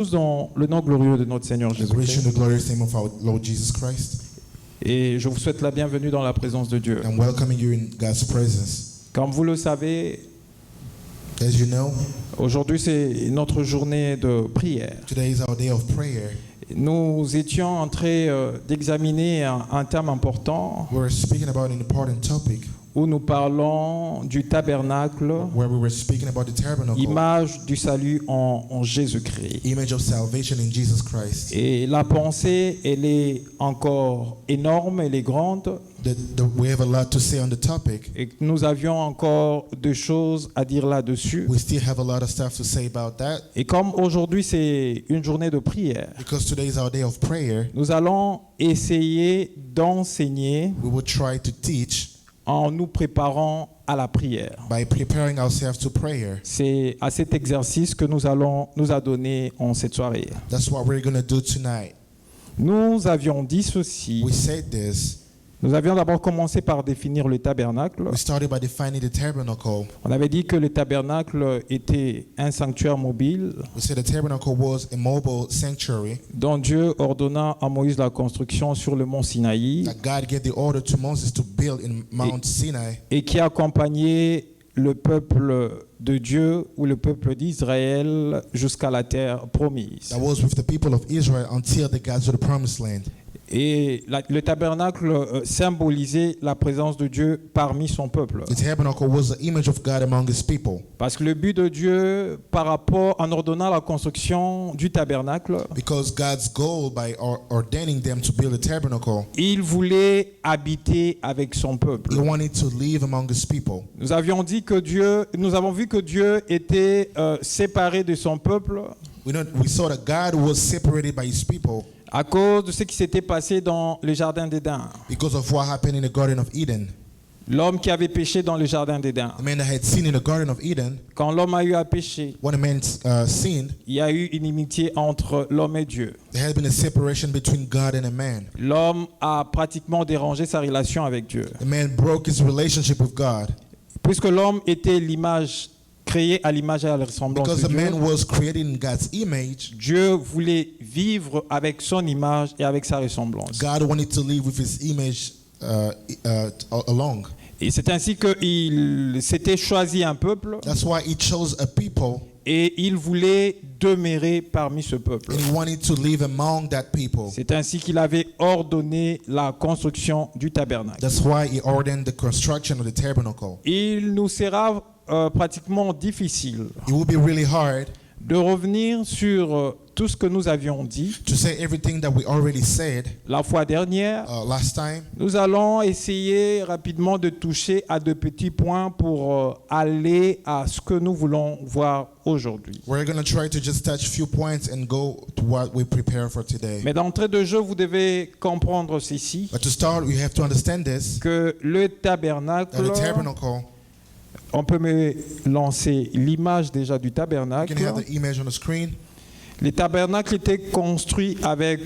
Dans le nom glorieux de notre Seigneur I greet you in Jésus-Christ. the glorious name of our Lord Jesus Christ Et je vous souhaite la bienvenue dans la présence de Dieu. and welcoming you in God's presence. Comme vous le savez, As you know, aujourd'hui c'est notre journée de prière. today is our day of prayer. Nous étions en train d'examiner un thème important We're speaking about an important topic où nous parlons du tabernacle, where we were speaking about the tabernacle, image du salut en Jésus-Christ. image of salvation in Jesus Christ. Et la pensée, elle est encore énorme, elle est grande, We have a lot to say on the topic. et nous avions encore des choses à dire là-dessus. We still have a lot of stuff to say about that Et comme aujourd'hui c'est une journée de prière, because today is our day of prayer. nous allons essayer d'enseigner We will try to teach en nous préparant à la prière. by preparing ourselves to prayer. C'est à cet exercice que nous allons nous adonner en cette soirée. That's what we're going to do tonight. Nous avions dit ceci. We said this. Nous avions d'abord commencé par définir le tabernacle. We started by defining the tabernacle. On avait dit que le tabernacle était un sanctuaire mobile We said the tabernacle was a mobile sanctuary dont Dieu ordonna à Moïse la construction sur le mont Sinaï that God gave the order to Moses to build in Mount Sinai, et qui accompagnait le peuple de Dieu ou le peuple d'Israël jusqu'à la terre promise. that was with the people of Israel until they got to the promised land. Et le tabernacle symbolisait la présence de Dieu parmi son peuple. The tabernacle was the image of God among his people, Parce que le but de Dieu, par rapport en ordonnant la construction du tabernacle, because God's goal by ordaining them to build a tabernacle, il voulait habiter avec son peuple. he wanted to live among his people. Nous avons vu que Dieu était séparé de son peuple We saw that God was separated by his people à cause de ce qui s'était passé dans le jardin d'Éden. because of what happened in the Garden of Eden. L'homme qui avait péché dans le jardin d'Éden. The man that had sinned in the Garden of Eden, Quand l'homme a eu à pécher, when a man sinned, il y a eu une inimitié entre l'homme et Dieu. there had been a separation between God and a man. L'homme a pratiquement dérangé sa relation avec Dieu. The man broke his relationship with God Puisque l'homme était créé à l'image et à la ressemblance because de the Dieu, man was created in God's image. Dieu voulait vivre avec son image et avec sa ressemblance. God wanted to live with his image along. Et c'est ainsi qu'il s'était choisi un peuple That's why he chose a people et il voulait demeurer parmi ce peuple. and he wanted to live among that people. C'est ainsi qu'il avait ordonné la construction du tabernacle. That's why he ordained the construction of the tabernacle. Il nous sera pratiquement difficile It will be really hard de revenir sur tout ce que nous avions dit to say everything that we already said la fois dernière. last time. Nous allons essayer rapidement de toucher à de petits points pour aller à ce que nous voulons voir aujourd'hui. We're going to try to just touch a few points and go to what we prepare for today. Mais d'entrée de jeu, vous devez comprendre ceci, But to start, you have to understand this. que le tabernacle, That the tabernacle, on peut me lancer l'image déjà du you tabernacle. can have the image on the screen. Les tabernacles étaient construits avec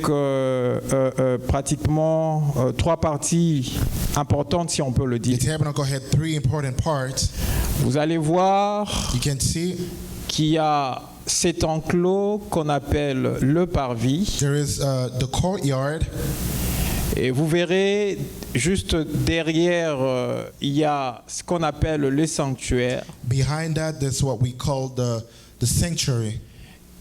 pratiquement trois parties importantes, si on peut le The dire. tabernacle had three important parts. Vous allez voir You can see qu'il y a cet enclos qu'on appelle le parvis. there is the courtyard. Et vous verrez juste derrière, il y a ce qu'on appelle le sanctuaire. Behind that, that's what we call the sanctuary.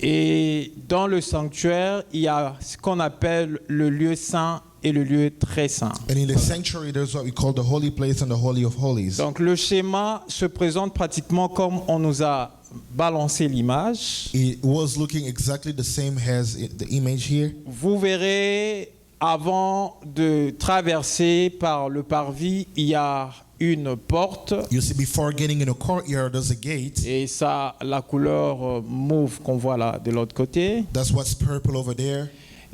Et dans le sanctuaire, il y a ce qu'on appelle le lieu saint et le lieu très saint. And in the sanctuary, there's what we call the holy place and the holy of holies. Donc le schéma se présente pratiquement comme on nous a balancé l'image. It was looking exactly the same as the image here. Vous verrez, avant de traverser par le parvis, il y a une porte. You see, before getting in the courtyard, there's a gate. Et ça, la couleur mauve qu'on voit là de l'autre côté. That's what's purple over there.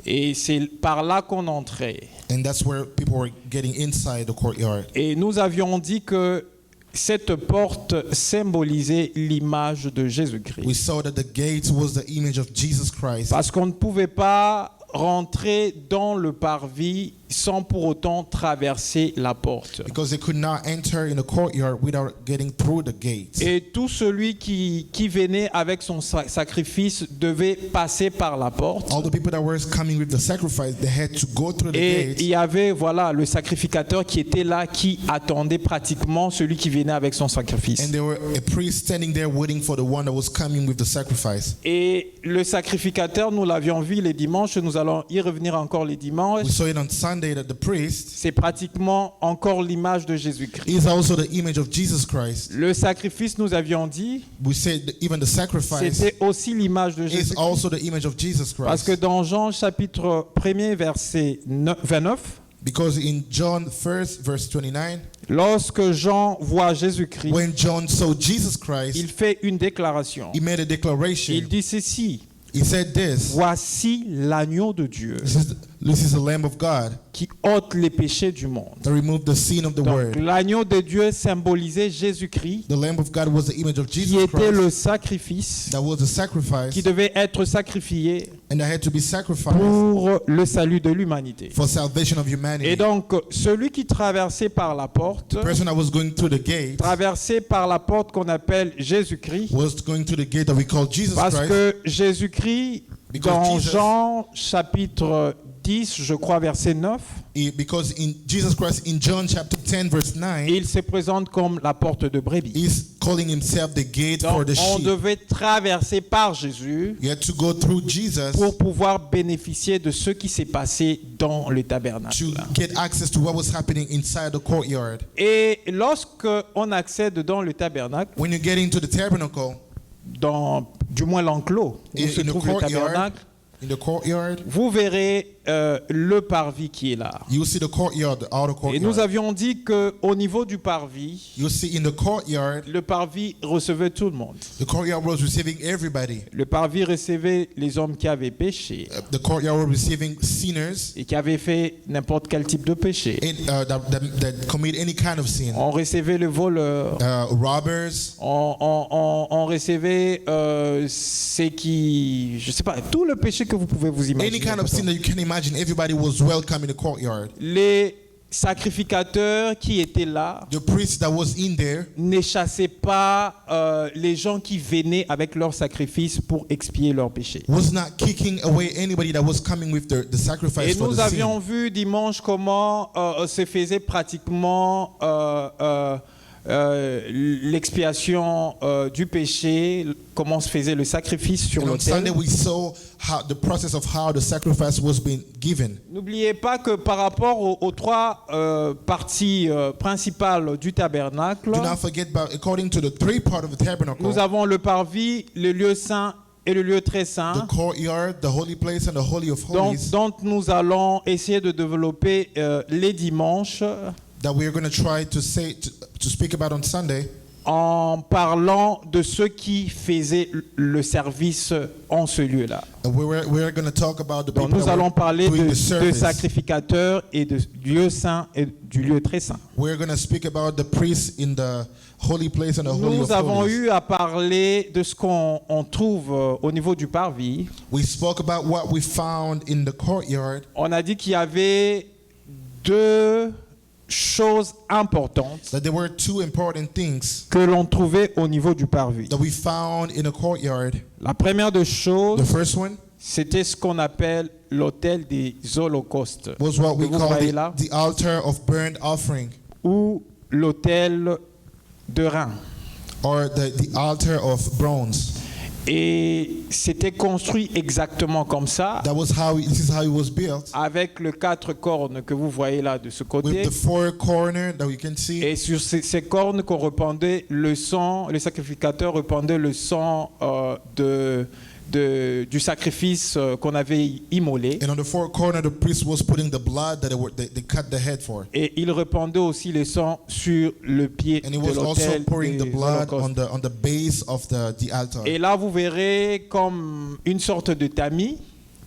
Et c'est par là qu'on entrait. And that's where people were getting inside the courtyard. Et nous avions dit que cette porte symbolisait l'image de Jésus-Christ. We saw that the gate was the image of Jesus Christ Parce qu'on ne pouvait pas rentrer dans le parvis sans pour autant traverser la porte. because they could not enter in the courtyard without getting through the gate. Et tout celui qui venait avec son sacrifice devait passer par la porte. All the people that were coming with the sacrifice, they had to go through the Et gate. il y avait le sacrificateur qui était là, qui attendait pratiquement celui qui venait avec son sacrifice. And there were a priest standing there waiting for the one that was coming with the sacrifice. Et le sacrificateur, nous l'avions vu les dimanches, nous allons y revenir encore les dimanches. We saw it on Sunday that the priest C'est pratiquement encore l'image de Jésus-Christ. is also the image of Jesus Christ. Le sacrifice, nous avions dit, We said that even the sacrifice c'était aussi l'image de is Jésus-Christ. also the image of Jesus Parce que Christ. dans Jean chapitre 1er, verset 29, Because in John 1st, verse 29, lorsque Jean voit Jésus-Christ, when John saw Jesus il Christ, fait une déclaration. he made a declaration. Il dit ceci: He said this. voici l'agneau de Dieu This is the Lamb of God qui ôte les péchés du monde. that removed the sin of the Donc, world. l'agneau de Dieu symbolisait Jésus-Christ, The Lamb of God was the image of qui Jesus était Christ. le sacrifice That was the sacrifice, qui devait être sacrifié and that had to be sacrificed pour le salut de l'humanité. for salvation of humanity. Et donc, celui qui traversait par la porte, The person that was going through the gate traversait par la porte qu'on appelle Jésus-Christ, was going through the gate that we call Jesus parce Christ. que Jésus-Christ, Because dans Jesus- Jean chapitre 10, je crois verset 9, Because in Jesus Christ, in John chapter 10, verse 9, il se présente comme la porte de brebis. he's calling himself the gate for Donc, the on sheep. devait traverser par Jésus You had to go through Jesus pour pouvoir bénéficier de ce qui s'est passé dans le tabernacle. to get access to what was happening inside the courtyard. Et lorsque on accède dans le tabernacle, When you get into the tabernacle, du moins l'enclos où in se the trouve le courtyard, tabernacle, in the courtyard, vous verrez le parvis qui est là. you see the courtyard, the outer Et nous courtyard. avions dit qu'au niveau du parvis, You see in the courtyard, le parvis recevait tout le monde. the courtyard was receiving everybody. Le parvis recevait les hommes qui avaient péché The courtyard was receiving sinners et qui avaient fait n'importe quel type de péché. that commit any kind of sin. On recevait le voleur, Robbers, on recevait ce qui, je sais pas, tout le péché que vous pouvez vous imaginer. any kind of sin that you can imagine, everybody was welcome in the courtyard. Les sacrificateurs qui étaient là The priest that was in there ne chassaient pas les gens qui venaient avec leur sacrifice pour expier leurs péchés. was not kicking away anybody that was coming with the sacrifice Et for nous the avions sin. vu dimanche comment se faisait pratiquement l'expiation du péché, comment se faisait le sacrifice sur And on l'autel. Sunday we saw how the process of how the sacrifice was being given. N'oubliez pas que par rapport aux trois parties principales du tabernacle, Do not forget about according to the three part of the tabernacle, nous avons le parvis, le lieu saint et le lieu très the saint, courtyard, the holy place, and the holy of holies, dont nous allons essayer de développer les dimanches that we are going to try to say to speak about on Sunday, en parlant de ceux qui faisaient le service en ce lieu-là. and we're going to talk about the Donc people nous that allons were parler doing de the service. sacrificateurs et de lieu saint et du lieu très saint. We're going to speak about the priests in the holy place and the holy Nous of avons holies. eu à parler de ce qu'on trouve au niveau du parvis. We spoke about what we found in the courtyard. On a dit qu'il y avait deux choses importantes That there were two important things que l'on trouvait au niveau du parvis. that we found in the courtyard. La première des The choses, first one c'était ce qu'on appelle l'autel des holocaustes, was what we que vous call voyez là, the altar of burnt offering, ou l'autel de rein. or the altar of bronze. Et c'était construit exactement comme ça, This is how it was built, avec les quatre cornes que vous voyez là de ce with côté. the four corner that you can see. Et sur ces cornes qu'on répandait le sang, les sacrificateurs répandaient le sang du sacrifice qu'on avait immolé. And on the four corner, the priest was putting the blood that they cut the head for. Et il répandait aussi le sang sur le pied And he de was also l'autel pouring the des blood holocaustes. on the base of the altar. Et là, vous verrez comme une sorte de tamis.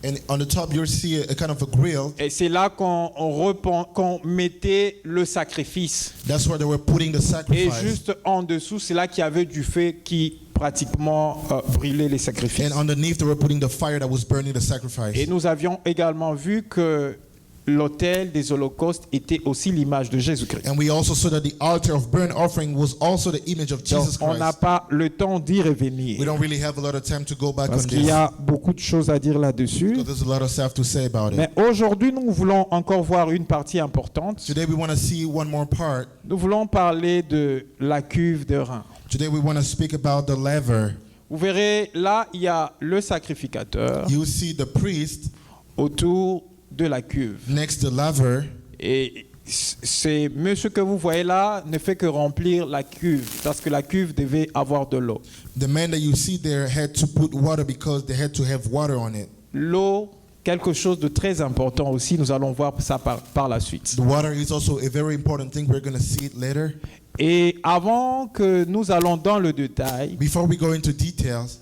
And on the top, you'll see a kind of a grill. Et c'est là qu'on mettait le sacrifice. That's where they were putting the Et sacrifice. juste en dessous, c'est là qu'il y avait du feu qui pratiquement brûlait les sacrifices. And underneath, they were putting the fire that was burning the sacrifice. Et nous avions également vu que l'autel des holocaustes était aussi l'image de Jésus-Christ. And we also saw that the altar of burnt offering was also the image of Donc, Jesus on n'a Christ. pas le temps d'y We revenir don't really have a lot of time to go back parce on qu'il this y a beaucoup de choses à dire là-dessus. because there's a lot of stuff to say about Mais it. aujourd'hui, nous voulons encore voir une partie importante. Today we want to see one more part. Nous voulons parler de la cuve de rein. Today we want to speak about the laver. Vous verrez, là, il y a le sacrificateur You see the priest autour de la cuve. next to the laver. Et c'est monsieur que vous voyez là ne fait que remplir la cuve parce que la cuve devait avoir de l'eau. The man that you see there had to put water because they had to have water on it. L'eau, quelque chose de très important aussi, nous allons voir ça par la suite. The water is also a very important thing. We're going to see it later. Et avant que nous allons dans le détail, Before we go into details,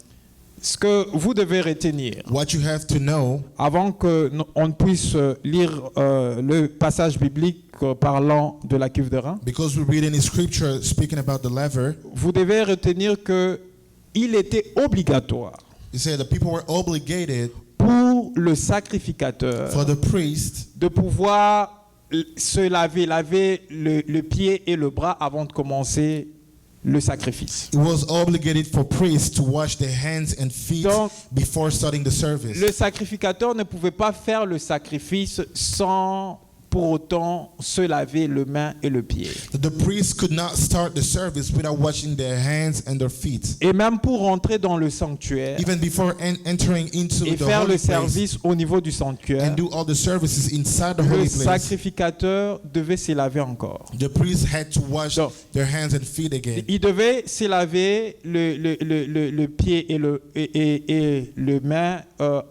ce que vous devez retenir, what you have to know, avant qu'on ne puisse lire le passage biblique parlant de la cuve de rein, because we read in the scripture speaking about the laver, vous devez retenir qu'il était obligatoire it said the people were obligated pour le sacrificateur for the priest de pouvoir se laver le pied et le bras avant de commencer le sacrifice. It was obligated for priests to wash their hands and feet Donc, before starting the service. Le sacrificateur ne pouvait pas faire le sacrifice sans pour autant se laver les mains et le pied. The priests could not start the service without washing their hands and their feet. Et même pour rentrer dans le sanctuaire Even before entering into et the faire holy le place service au niveau du sanctuaire, and do all the services inside the le holy place, sacrificateur devait se laver encore. the priests had to wash Donc, their hands and feet again. Il devait se laver le pied et le main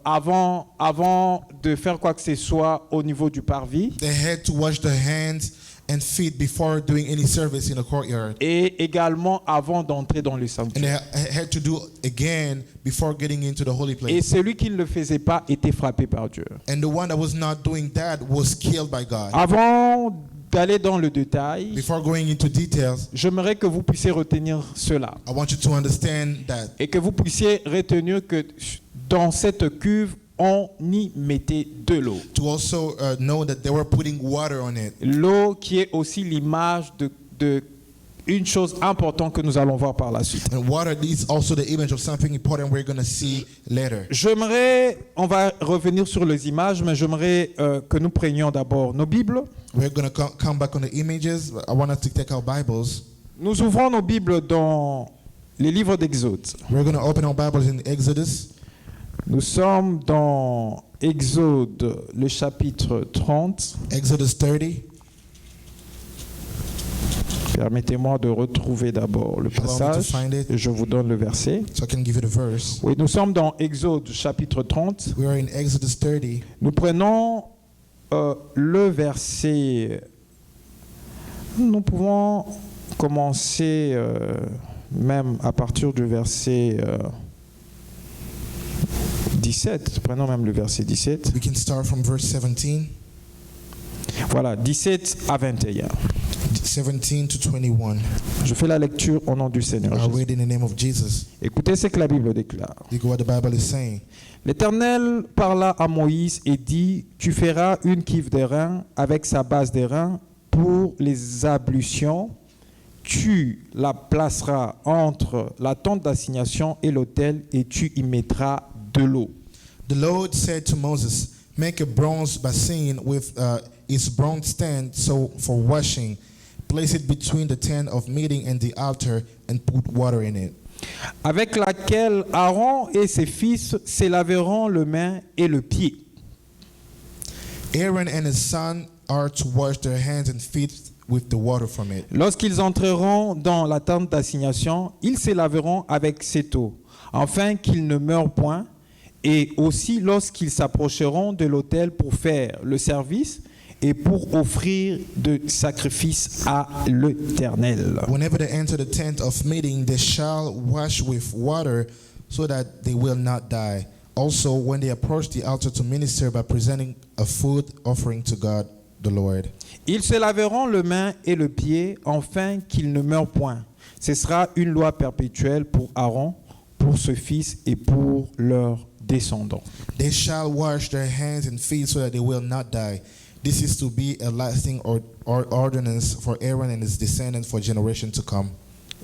avant de faire quoi que ce soit au niveau du parvis. They had to wash their hands and feet before doing any service in the courtyard. Et également avant d'entrer dans le And sanctuaire. they had to do again before getting into the holy Et place. celui qui ne le faisait pas était frappé par Dieu. And the one that was not doing that was killed by God. Avant d'aller dans le détail, Before going into details, j'aimerais que vous puissiez retenir cela. I want you to understand that Et que vous puissiez retenir que dans cette cuve, on y mettait de l'eau. to also know that they were putting water on it. L'eau qui est aussi l'image de une chose importante que nous allons voir par la suite. And water is also the image of something important we're going to see later. On va revenir sur les images, mais j'aimerais que nous prenions d'abord nos Bibles. We're going to come back on the images. But I want us to take our Bibles. Nous ouvrons nos Bibles dans les livres d'Exode. We're going to open our Bibles in Exodus. Nous sommes dans Exode, le chapitre 30. Exodus 30. Permettez-moi de retrouver d'abord le Allow me to passage find it. et je vous donne le verset. So I can give you the verse. Oui, nous sommes dans Exode, chapitre 30. We are in Exodus 30. Nous prenons le verset. Nous pouvons commencer même à partir du verset 17. Prenons même le verset 17. We can start from verse 17. Voilà, 17 à 21. 17 to 21. Je fais la lecture au nom du Seigneur I'll Jésus. read in the name of Jesus. Écoutez ce que la Bible déclare. Look what the Bible is saying. L'Éternel parla à Moïse et dit, tu feras une cuve d'airain avec sa base d'airain pour les ablutions. Tu la placeras entre la tente d'assignation et l'autel et tu y mettras de l'eau. The Lord said to Moses, make a bronze basin with its bronze stand so for washing. Place it between the tent of meeting and the altar and put water in it. Avec laquelle Aaron et ses fils se laveront les mains et le pied. Aaron and his son are to wash their hands and feet with the water from it. Lorsqu'ils entreront dans la tente d'assignation, ils se laveront avec cette eau, afin qu'ils ne meurent point, et aussi lorsqu'ils s'approcheront de l'autel pour faire le service et pour offrir de sacrifices à l'Éternel. Whenever they enter the tent of meeting, they shall wash with water so that they will not die. Also, when they approach the altar to minister by presenting a food offering to God, the Lord. Ils se laveront les mains et le pied, afin qu'ils ne meurent point. Ce sera une loi perpétuelle pour Aaron, pour ses fils et pour leurs descendants. They shall wash their hands and feet so that they will not die. This is to be a lasting ordinance for Aaron and his descendants for generations to come.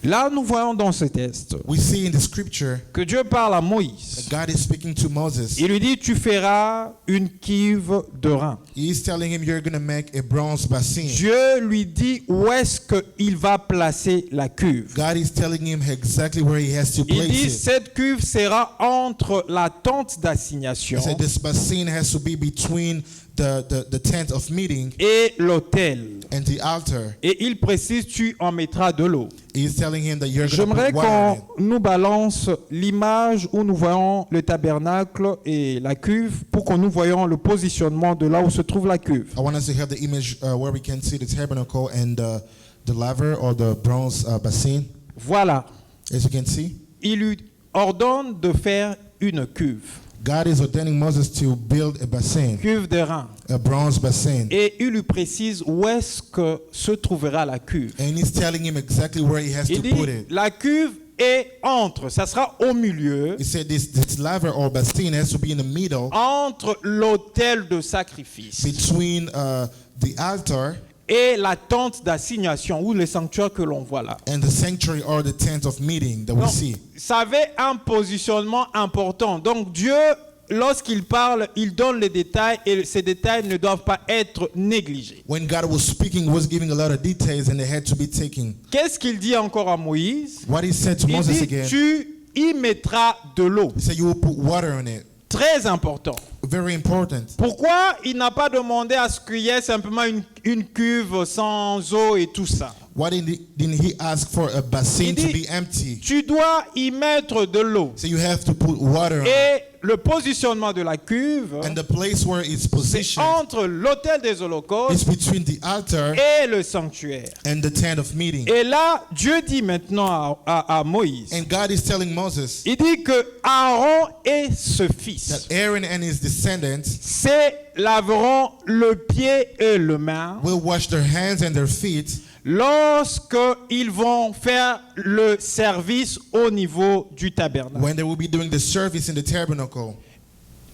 Là, nous voyons dans ce texte We see in the scripture que Dieu parle à Moïse. that God is speaking to Moses. Il lui dit, tu feras une cuve de rein. He is telling him, you're going to make a bronze basin. Dieu lui dit où est-ce qu'il va placer la cuve. God is telling him exactly where he has to Il place dit, it. cette cuve sera entre la tente d'assignation He said this basin has to be between the tent of meeting et l'autel. and the altar. Et il précise, tu en mettras de l'eau. He is telling him that you're going to J'aimerais put water in it. qu'on nous balance l'image où nous voyons le tabernacle et la cuve pour que nous voyons le positionnement de là où se trouve la cuve. I want us to have the image where we can see the tabernacle and the laver or the bronze basin. Voilà. As you can see, Il lui ordonne de faire une cuve, God is ordaining Moses to build a basin, cuve de rein. a bronze basin. Et il lui précise où est-ce que se trouvera la cuve. And he's telling him exactly where he has Il to dit, put it. la cuve est entre, ça sera au milieu, He said this laver or basin has to be in the middle entre l'autel de sacrifice between the altar et la tente d'assignation, ou le sanctuaire que l'on voit là. and the sanctuary or the tent of meeting that we Donc, see. ça avait un positionnement important. Donc Dieu, lorsqu'il parle, il donne les détails et ces détails ne doivent pas être négligés. When God was speaking, he was giving a lot of details and they had to be taken. Qu'est-ce qu'il dit encore à Moïse? What he said to Il Moses dit, again, tu y mettras de l'eau. he said you will put water on it. Très important. Very important. Pourquoi il n'a pas demandé à ce qu'il y ait simplement une cuve sans eau et tout ça? Why didn't he ask for a basin Il to dit, be empty? tu dois y mettre de l'eau. So you have to put water on it. Et le positionnement de la cuve, And the place where it's c'est positioned entre l'autel des is holocaustes between the altar et le sanctuaire. and the tent of meeting. Et là, Dieu dit maintenant à Moïse, And God is telling Moses il dit que Aaron et ce fils that Aaron and his descendants laveront le pied et le main will wash their hands and their feet lorsqu'ils vont faire le service au niveau du tabernacle. when they will be doing the service in the tabernacle.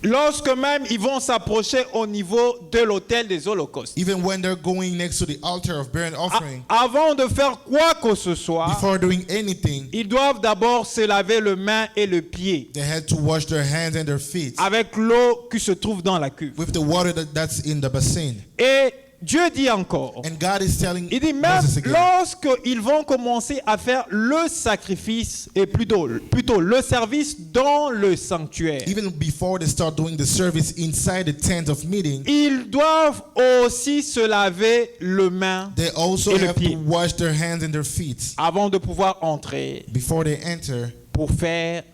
Lorsque même ils vont s'approcher au niveau de l'autel des holocaustes. Even when they're going next to the altar of burnt offering, Avant de faire quoi que ce soit, before doing anything, ils doivent d'abord se laver le main et le pied they had to wash their hands and their feet avec l'eau qui se trouve dans la cuve. with the water that's in the basin. Et Dieu dit encore, And God is telling il dit même Moses again, lorsqu'ils vont commencer à faire le sacrifice, et plutôt le service dans le sanctuaire, even before they start doing the service inside the tent of meeting, ils doivent aussi se laver le main they also et le have to pied wash their hands and their feet avant de pouvoir entrer before they enter pour faire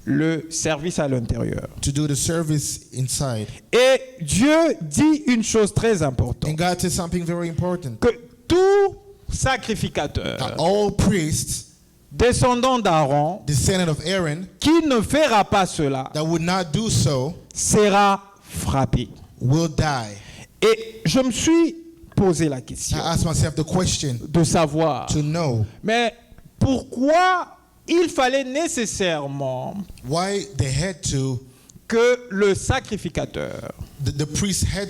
le service à l'intérieur. to do the service inside. Et Dieu dit une chose très And importante, God says something very important. que tout sacrificateur, That all priests, descendant d'Aaron, descendant of Aaron, qui ne fera pas cela, that would not do so, sera frappé. will die. Et je me suis posé la question I asked myself the question de savoir, to know mais pourquoi il fallait nécessairement why they had to, que le sacrificateur the priest had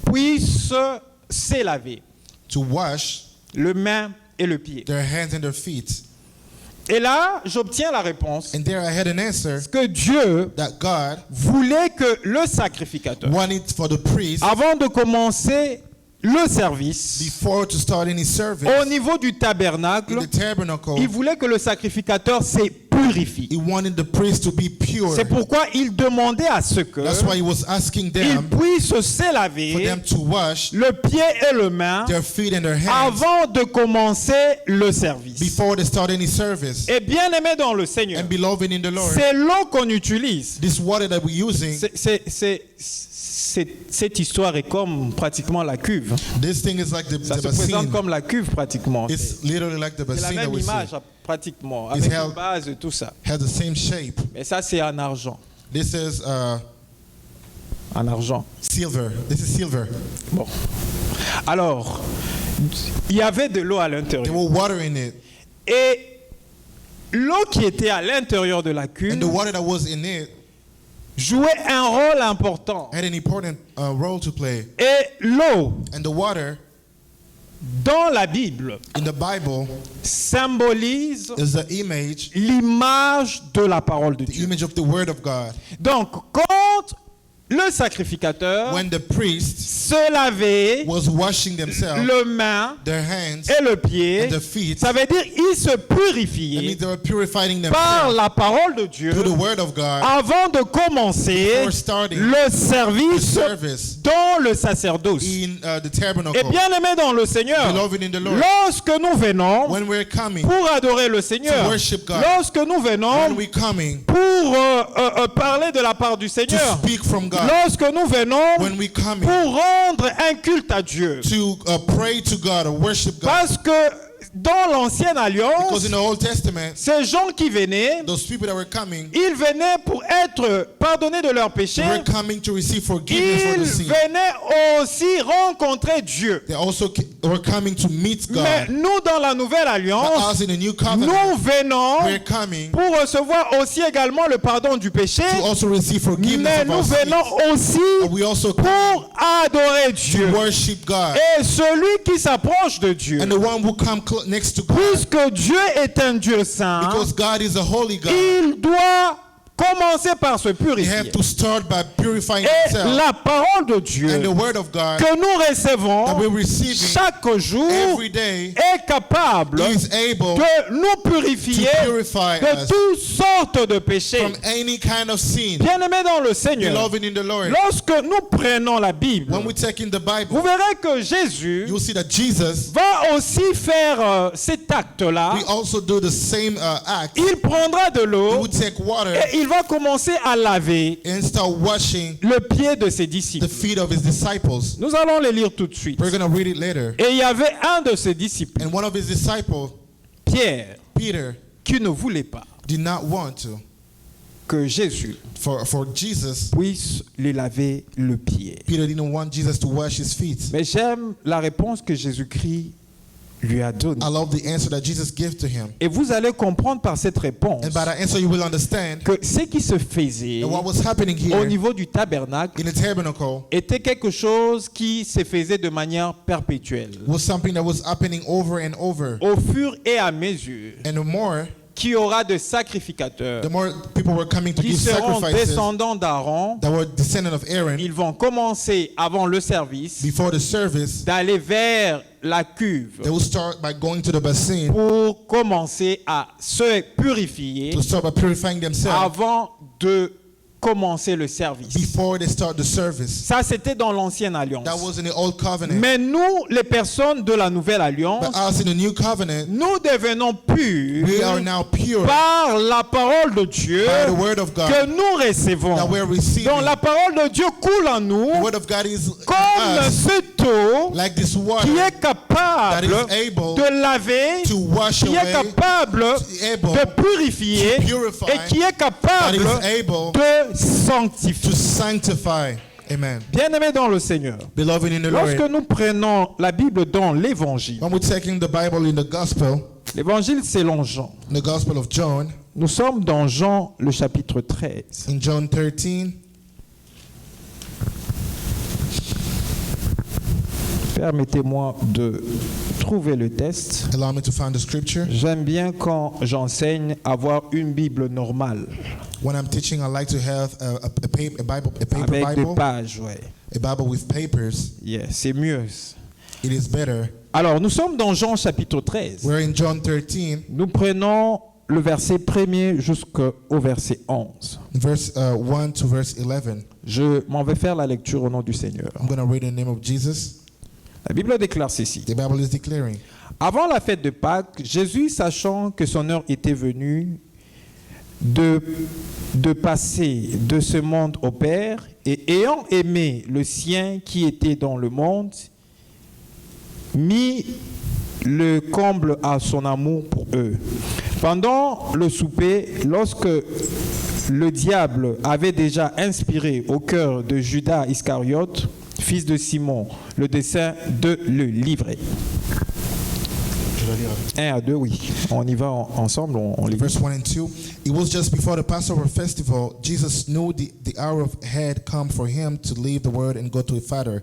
puisse se laver to wash le main et le pied. their hands and their feet. Et là, j'obtiens la réponse And there I had an answer que Dieu that God voulait que le sacrificateur, wanted for the priest, avant de commencer le service before to start any service au niveau du in tabernacle, the tabernacle, il voulait que le sacrificateur se purifie. he wanted the priest to be pure. C'est pourquoi il demandait à ce que That's why he was asking ils them puissent se for laver them to wash le pied et le main their feet and their hands avant de commencer le service. before they start any service. Et bien aimé dans le Seigneur, And beloved in the Lord, c'est l'eau qu'on utilise. this water that we're using, Cette histoire est comme pratiquement la cuve. this thing is like Ça the se présente basin. comme la cuve pratiquement. C'est It's literally like the la basin that même we see. image pratiquement, It's avec held- une base et tout ça. Has the same shape. Mais ça c'est en argent. This is En argent. silver. This is silver. Bon. Alors, il y avait de l'eau à There l'intérieur. was water in it. Et l'eau qui était à l'intérieur de la And cuve the water that was in it jouait un rôle important. had an important role to play. Et l'eau, And the water dans la Bible, in the Bible symbolise is the image l'image de la parole de the Dieu. image of the Word of God. Donc, quand le sacrificateur When the priest se lavait was washing themselves, les mains their hands et le pied, and their feet, ça veut dire il se that means purifiait they were purifying par themselves la parole de Dieu through the Word of God avant de commencer before starting le the service service dans le sacerdoce. in the Et tabernacle. bien aimé dans le Seigneur, Beloved in the Lord, lorsque nous venons when we're coming, pour adorer le Seigneur, To worship God. lorsque nous venons when we're coming pour parler de la part du to Seigneur, speak from God, lorsque nous venons when we're coming pour rendre un culte à Dieu. to pray to God or worship God, Parce que dans l'ancienne because alliance, in the Old Testament, ces gens qui venaient, those people that were coming, ils venaient pour être pardonnés de leurs péchés. they were coming to receive forgiveness for Ils the sin. venaient aussi rencontrer Dieu. They also were coming to meet Mais God. nous, dans la nouvelle But alliance, us in the new covenant, nous venons we're coming pour recevoir aussi également le pardon du péché, to also receive forgiveness mais of nous our sins. venons aussi But we also come pour adorer to Dieu. worship God. Et celui qui s'approche de Dieu, And the one who come next to God, puisque Dieu est un Dieu saint, because God is a holy God, il doit commencer par se they purifier. have to start by purifying Et themselves. la parole de Dieu And the word of God que nous recevons that we're receiving chaque jour every day est capable is able de nous purifier to purify de us toutes sortes de péchés. from any kind of sin. Bien-aimés dans le Seigneur, Beloved in the Lord, lorsque nous prenons la Bible, when we take in the vous Bible, verrez que Jésus you'll see that Jesus, va aussi faire cet acte-là. we also do the same act. Il prendra de He l'eau would take water et il va commencer à laver and start washing le pied de ses the disciples. feet of his disciples. Nous allons les lire tout de suite. We're going to read it later. Et il y avait un de ses disciples, And one of his disciples, Pierre, Peter, qui ne voulait pas did not want to, que Jésus for Jesus, puisse lui laver le pied. Peter didn't want Jesus to wash his feet. Mais j'aime la réponse que Jésus-Christ lui a donnée. I love the answer that Jesus gave to him. Et vous allez comprendre par cette réponse And by that answer, you will understand que ce qui se faisait that what was happening au here niveau du tabernacle in the tabernacle était quelque chose qui se faisait de manière perpétuelle. was something that was happening over and over. Au fur et à mesure And the more qu'il y aura de sacrificateurs people were coming to qui give seront sacrifices descendants d'Aaron, that were descendants of Aaron, ils vont commencer avant le service before the service, d'aller vers la cuve they will start by going to the basin pour commencer à se purifier to start by purifying themselves avant de commencer le service. before they start the service. Ça, c'était dans l'ancienne alliance. That was in the old covenant. Mais nous, les personnes de la nouvelle alliance, But us in the new covenant, nous devenons purs we are now pure par la parole de Dieu by the word of God que nous recevons. that we're receiving. Donc la parole de Dieu coule en nous The word of God is comme in us cette eau like this qui water est capable that is able de laver, to wash qui est away, capable able de purifier to purify, et qui est that capable is able de to sanctifier. sanctify. Amen. Bien-aimés dans le Seigneur, Beloved in the lorsque Lord, nous prenons la Bible dans l'Évangile, when we're taking the Bible in the Gospel, l'Évangile selon Jean, the Gospel of John, nous sommes dans Jean le chapitre 13. in John 13, Permettez-moi de trouver le texte. allow me to find the scripture. J'aime bien quand j'enseigne avoir une Bible normale When I'm teaching, I like to have a paper avec des Bible, pages, ouais. a Bible with papers. Yeah, c'est mieux. It is better. Alors, nous sommes dans Jean chapitre 13. We're in John 13, Nous prenons le verset 1er jusqu'au verset 11. verse 1 to verse 11. Je m'en vais faire la lecture au nom du Seigneur. I'm going to read in the name of Jesus. La Bible déclare ceci. The Bible is declaring, Avant la fête de Pâques, Jésus, sachant que son heure était venue de passer de ce monde au Père, et ayant aimé le sien qui était dans le monde, mit le comble à son amour pour eux. Pendant le souper, lorsque le diable avait déjà inspiré au cœur de Judas Iscariote, fils de Simon, le dessein de le livrer. Je dois lire. 1 à 2, oui. On y va ensemble, on les Verse lit. 1 and 2. It was just before the Passover festival. Jesus knew the hour had come for him to leave the world and go to his Father.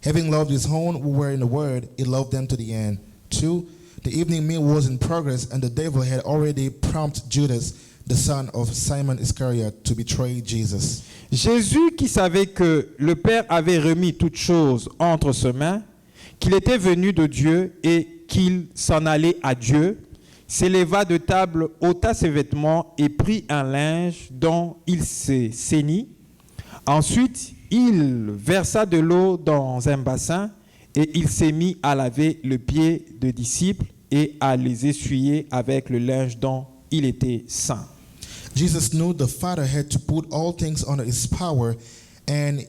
Having loved his own who were in the world, he loved them to the end. 2. The evening meal was in progress, and the devil had already prompted Judas, the son of Simon Iscariot, to betray Jesus. Jésus, qui savait que le Père avait remis toutes choses entre ses mains, qu'il était venu de Dieu et qu'il s'en allait à Dieu, s'éleva de table, ôta ses vêtements et prit un linge dont il se ceignit. Ensuite, il versa de l'eau dans un bassin et il s'est mis à laver le pied des disciples et à les essuyer avec le linge dont il était saint. Jesus knew the Father had to put all things under his power, and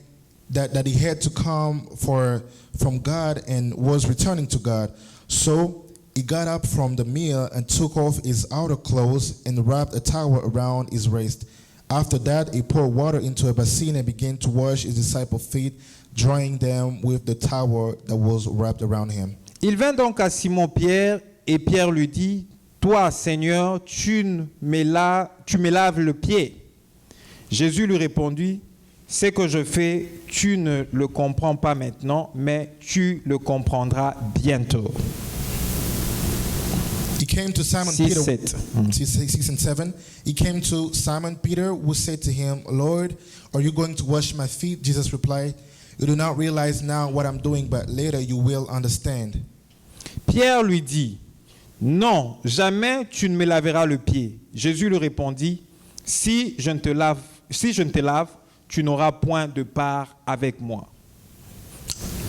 that he had to come from God and was returning to God. So he got up from the meal and took off his outer clothes and wrapped a towel around his waist. After that, he poured water into a basin and began to wash his disciples' feet, drying them with the towel that was wrapped around him. Il vint donc à Simon-Pierre et Pierre lui dit, « Toi, Seigneur, tu me laves le pied. » Jésus lui répondit, « Ce que je fais, tu ne le comprends pas maintenant, mais tu le comprendras bientôt. » He came to Simon 6, Peter. 7. 6 and 7. He came to Simon Peter, who said to him, Lord, are you going to wash my feet? Jesus replied, you do not realize now what I'm doing, but later you will understand. Pierre lui dit, « Non, jamais tu ne me laveras le pied. » Jésus lui répondit, « Si je ne te lave, tu n'auras point de part avec moi. »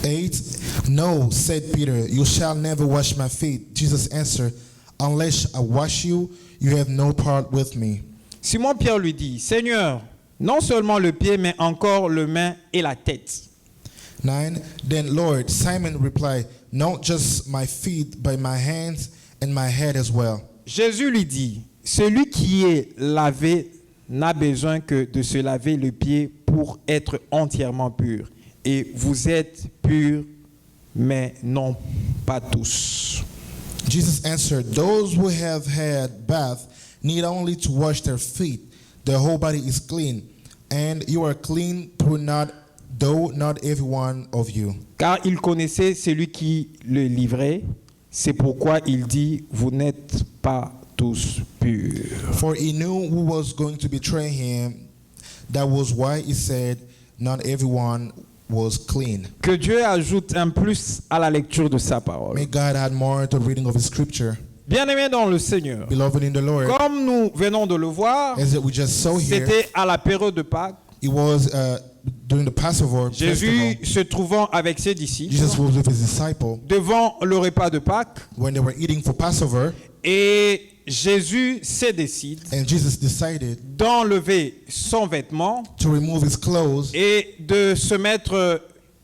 8. No, said Peter, you shall never wash my feet. Jesus answered, unless I wash you, you have no part with me. Simon-Pierre lui dit, « Seigneur, non seulement le pied, mais encore le main et la tête. » 9. Then Lord, Simon replied, not just my feet, but my hands and my head as well. Jésus lui dit, « Celui qui est lavé n'a besoin que de se laver le pied pour être entièrement pur. Et vous êtes purs, mais non pas tous. » Jesus answered, those who have had bath need only to wash their feet. Their whole body is clean, and you are clean through though not every one of you. Car il connaissait celui qui le livrait, c'est pourquoi il dit, vous n'êtes pas tous purs. For he knew who was going to betray him. That was why he said, not everyone was clean. Que Dieu ajoute un plus à la lecture de sa parole. May God add more to the reading of his scripture. Bien-aimés dans le Seigneur, Beloved in the Lord, comme nous venons de le voir, as we just saw here, c'était à la période de Pâques. it was during the Passover Jésus festival. se trouvant avec ses disciples Jesus was with his disciple devant le repas de Pâques when they were eating for Passover, et Jésus se décide and Jesus decided d'enlever son vêtement to remove his clothes et de se mettre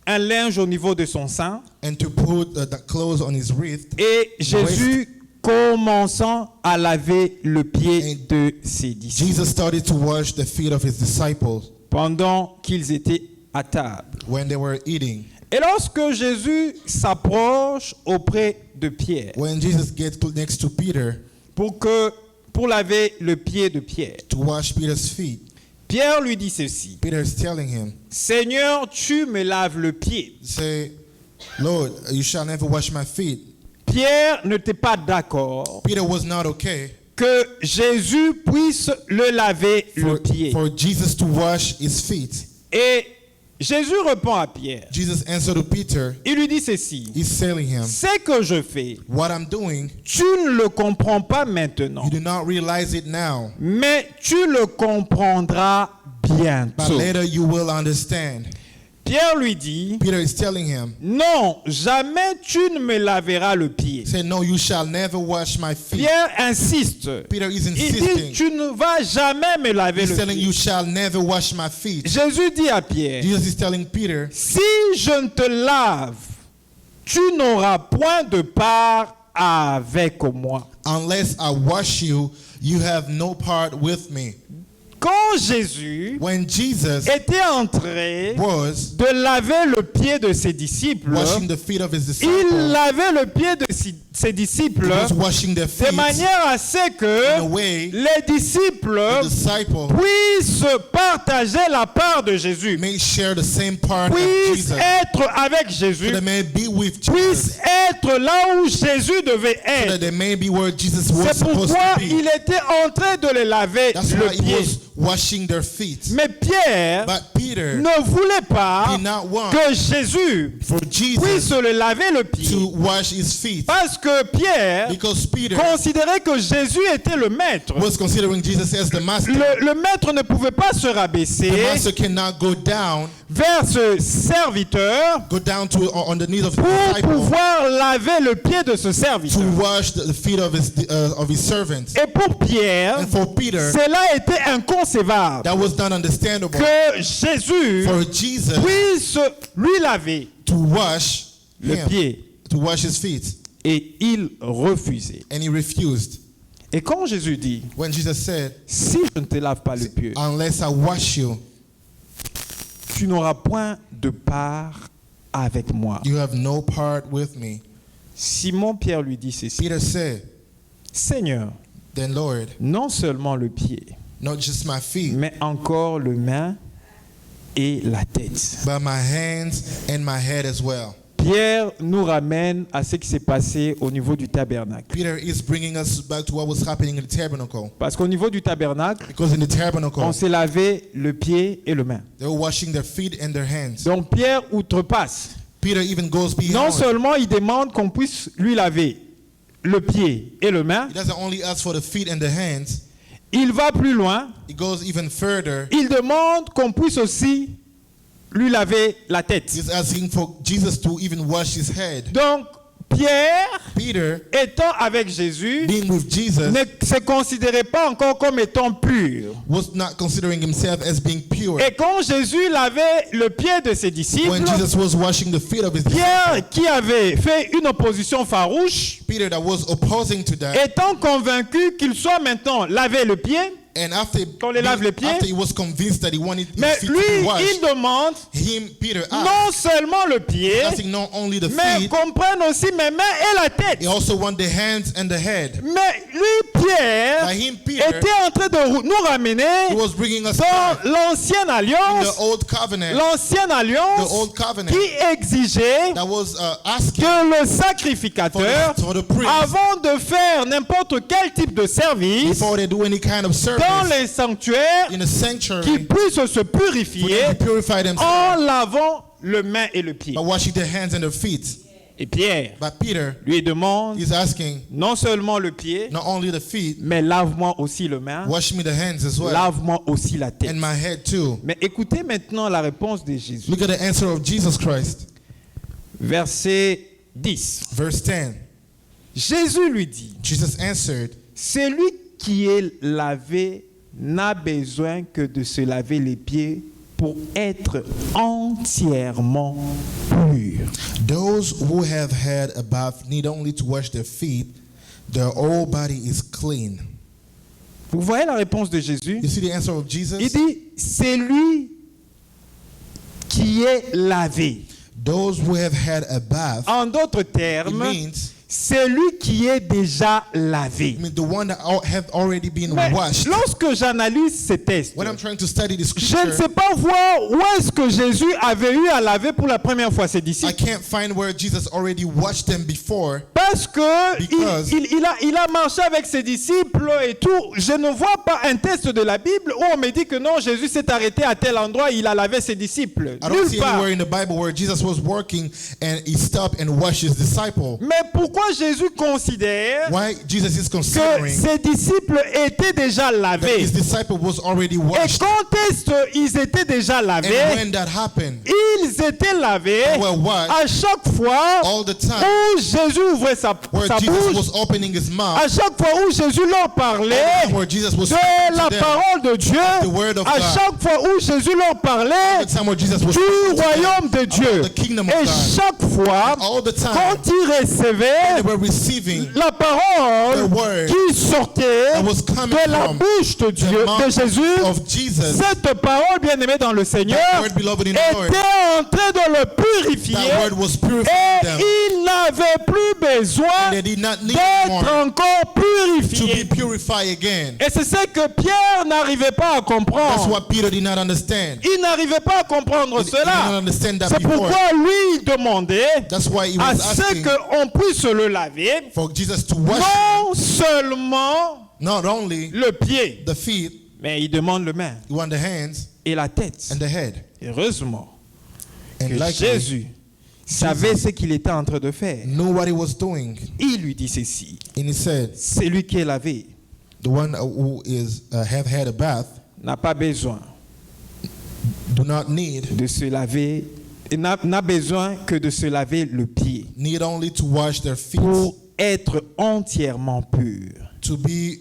un linge au niveau de son sein. and to put the clothes on his wrist. Et Jésus commençant à laver le pied de ses disciples Jesus started to wash the feet of his disciples pendant qu'ils étaient à table. when they were eating. Et lorsque Jésus s'approche auprès de Pierre When Jesus gets next to Peter pour laver le pied de Pierre, to wash Peter's feet, Pierre lui dit ceci, Peter is telling him, Seigneur, tu me laves le pied. say, Lord, you shall never wash my feet. Pierre n'était pas d'accord Peter was not okay que Jésus puisse le laver le pied. for Jesus to wash his feet. Et Jésus répond à Pierre. Jesus answered to Peter, Il lui dit ceci, he's telling him, ce que je fais, what I'm doing, tu ne le comprends pas maintenant, you do not realize it now, mais tu le comprendras but bientôt. later you will understand. Pierre lui dit, Peter is telling him, non, jamais tu ne me laveras le pied. say, no, you shall never wash my feet. Pierre insiste. Peter is Il dit, insisting. tu ne vas jamais me laver He's le telling pied. you shall never wash my feet. Jésus dit à Pierre, Jesus is telling Peter, si je ne te lave, tu n'auras point de part avec moi. unless I wash you, you have no part with me. quand Jésus when Jesus était en train was de laver le pied de ses disciples, washing the feet of his il disciples, lavait le pied de ses he disciples was washing their de feet manière à ce in a que way les disciples the disciple puissent partager la part de Jésus, may share the same part of puissent Jesus, être avec so Jésus, they may be with puissent Jesus, être là où Jésus devait so that être. they may be where Jesus was C'est supposed pourquoi to be. il était en train de les laver That's le why he pied. was washing their feet. Mais Pierre But Peter ne voulait pas did not want que Jésus for puisse Jesus le laver le pied. to wash his feet, Parce que Pierre because Peter considérait que Jésus était le maître. was considering Jesus as the master. Le maître ne pouvait pas se rabaisser The master cannot go down vers ce serviteur to on the knees of the pour disciple pouvoir laver le pied de ce to serviteur. wash the feet of his servants. Et pour Pierre, And for Peter, cela était inconcevable that was not understandable. que Jésus For Jesus puisse lui laver to wash le him, pied. to wash his feet, Et il refusait. and he refused. Et quand Jésus dit, When Jesus said, si je ne te lave pas le pied, "Unless I wash you, tu n'auras point de part avec moi. you have no part with me." Simon Pierre lui dit ceci, Peter said, Seigneur, "Then Lord, non seulement le pied, not just my feet, mais encore le main et la tête. but my hands and my head as well." Pierre nous ramène à ce qui s'est passé au niveau du tabernacle. Peter is bringing us back to what was happening in the tabernacle. Parce qu'au niveau du tabernacle, Because in the tabernacle, on s'est lavé le pied et le main. they were washing their feet and their hands. Donc Pierre outrepasse. Peter even goes Non beyond. seulement il demande qu'on puisse lui laver le pied et le main, He doesn't only ask for the feet and the hands, il va plus loin. he goes even further. Il demande qu'on puisse aussi lui laver la tête. He's asking for Jesus to even wash his head. Donc Pierre, Peter, étant avec Jésus, being with Jesus, ne se considérait pas encore comme étant pur. was not considering himself as being pure. Et quand Jésus lavait le pied de ses disciples, When Jesus was washing the feet of his Pierre, disciples, qui avait fait une opposition farouche, Peter that was opposing to that, étant convaincu qu'il soit maintenant lavé le pied, and after Qu'on les lave les pieds. after he was convinced that he wanted his mais feet lui, to be il washed, demande Peter asked, non seulement le pied, asking not only the mais feet, qu'on prenne aussi mes mains et la tête. he also want the hands and the head. Mais lui, Pierre, By him, Peter, était en train de nous ramener he was bringing us dans back l'ancienne in the alliance, old covenant, l'ancienne the alliance old covenant qui exigeait that was asking que le sacrificateur, for the priest, avant de faire n'importe quel type de service before they do any kind of dans service les sanctuaires, in the sanctuary, qu'ils puissent se for purifier them to purify en themselves lavant le main et le pied. by washing their hands and their feet. Et Pierre But Peter, lui demande he's asking non seulement le pied, not only the feet, mais lave-moi aussi le main, wash me the hands as well, lave-moi aussi la tête. and my head too. Mais écoutez maintenant la réponse de Jésus. Look at the answer of Jesus Christ. Verset 10. Verse 10. Jésus lui dit, Jesus answered, celui qui est lavé n'a besoin que de se laver les pieds pour être entièrement pur. "Those who have had a bath need only to wash their feet. Their whole body is clean." Vous voyez la réponse de Jésus? You see the answer of Jesus? Il dit, c'est lui qui est lavé. Those who have had a bath, En d'autres it termes, means c'est lui qui est déjà lavé. the one that have already been Mais washed. lorsque j'analyse ces textes, When I'm trying to study the je scripture, ne sais pas voir où est-ce que Jésus avait eu à laver pour la première fois ses I disciples. can't find where Jesus already washed them before. Parce que Because- il a marché avec ses disciples et tout. Je ne vois pas un texte de la Bible où on me dit que non, Jésus s'est arrêté à tel endroit et il a lavé ses disciples. I don't Nulle see part. anywhere in the Bible where Jesus was working and he stopped and washed his disciple. Mais pourquoi Jésus considère Why Jesus is que considering ses disciples étaient déjà that lavés? his disciple was already Et washed. quand est-ce qu'ils étaient déjà And lavés? when that happened, Ils étaient lavés they were washed à chaque fois all the time, où Jésus ouvrait sa where bouche, Jesus was opening his à mouth, chaque fois où Jésus leur parlait where Jesus was de speaking la to them, parole de Dieu, the word of à God. chaque fois où Jésus leur parlait the time where Jesus was du speaking to them royaume de Dieu. about the kingdom of Et God. chaque fois, All the time, quand ils recevaient they were receiving la the parole word qui sortait that was coming de la from bouche de Dieu, the mouth de Jésus, of Jesus, cette parole, bien-aimée dans le Seigneur, that word beloved in the Lord, était en train de le purifier that word was purifying et them. il n'avait plus besoin They did not need d'être more encore to purifié. be purified again. Et c'est ce que Pierre n'arrivait pas à That's comprendre. what Peter did not understand. Il n'arrivait pas à comprendre He did not cela. understand that C'est before. pourquoi lui il demandait That's why he à was ce asking qu'on puisse le laver, for Jesus to wash non seulement not only le pied, the feet, mais il demande le main he want the hands et la tête. and the head. Heureusement And que likely, Jésus savait ce qu'il était en train de faire. knew what he was doing. Il lui dit ceci: And he said, c'est lui qui est lavé, the one who is have had a bath n'a pas besoin do not need de se laver, et n'a besoin que de se laver le pied need only to wash their feet pour être entièrement pur. to be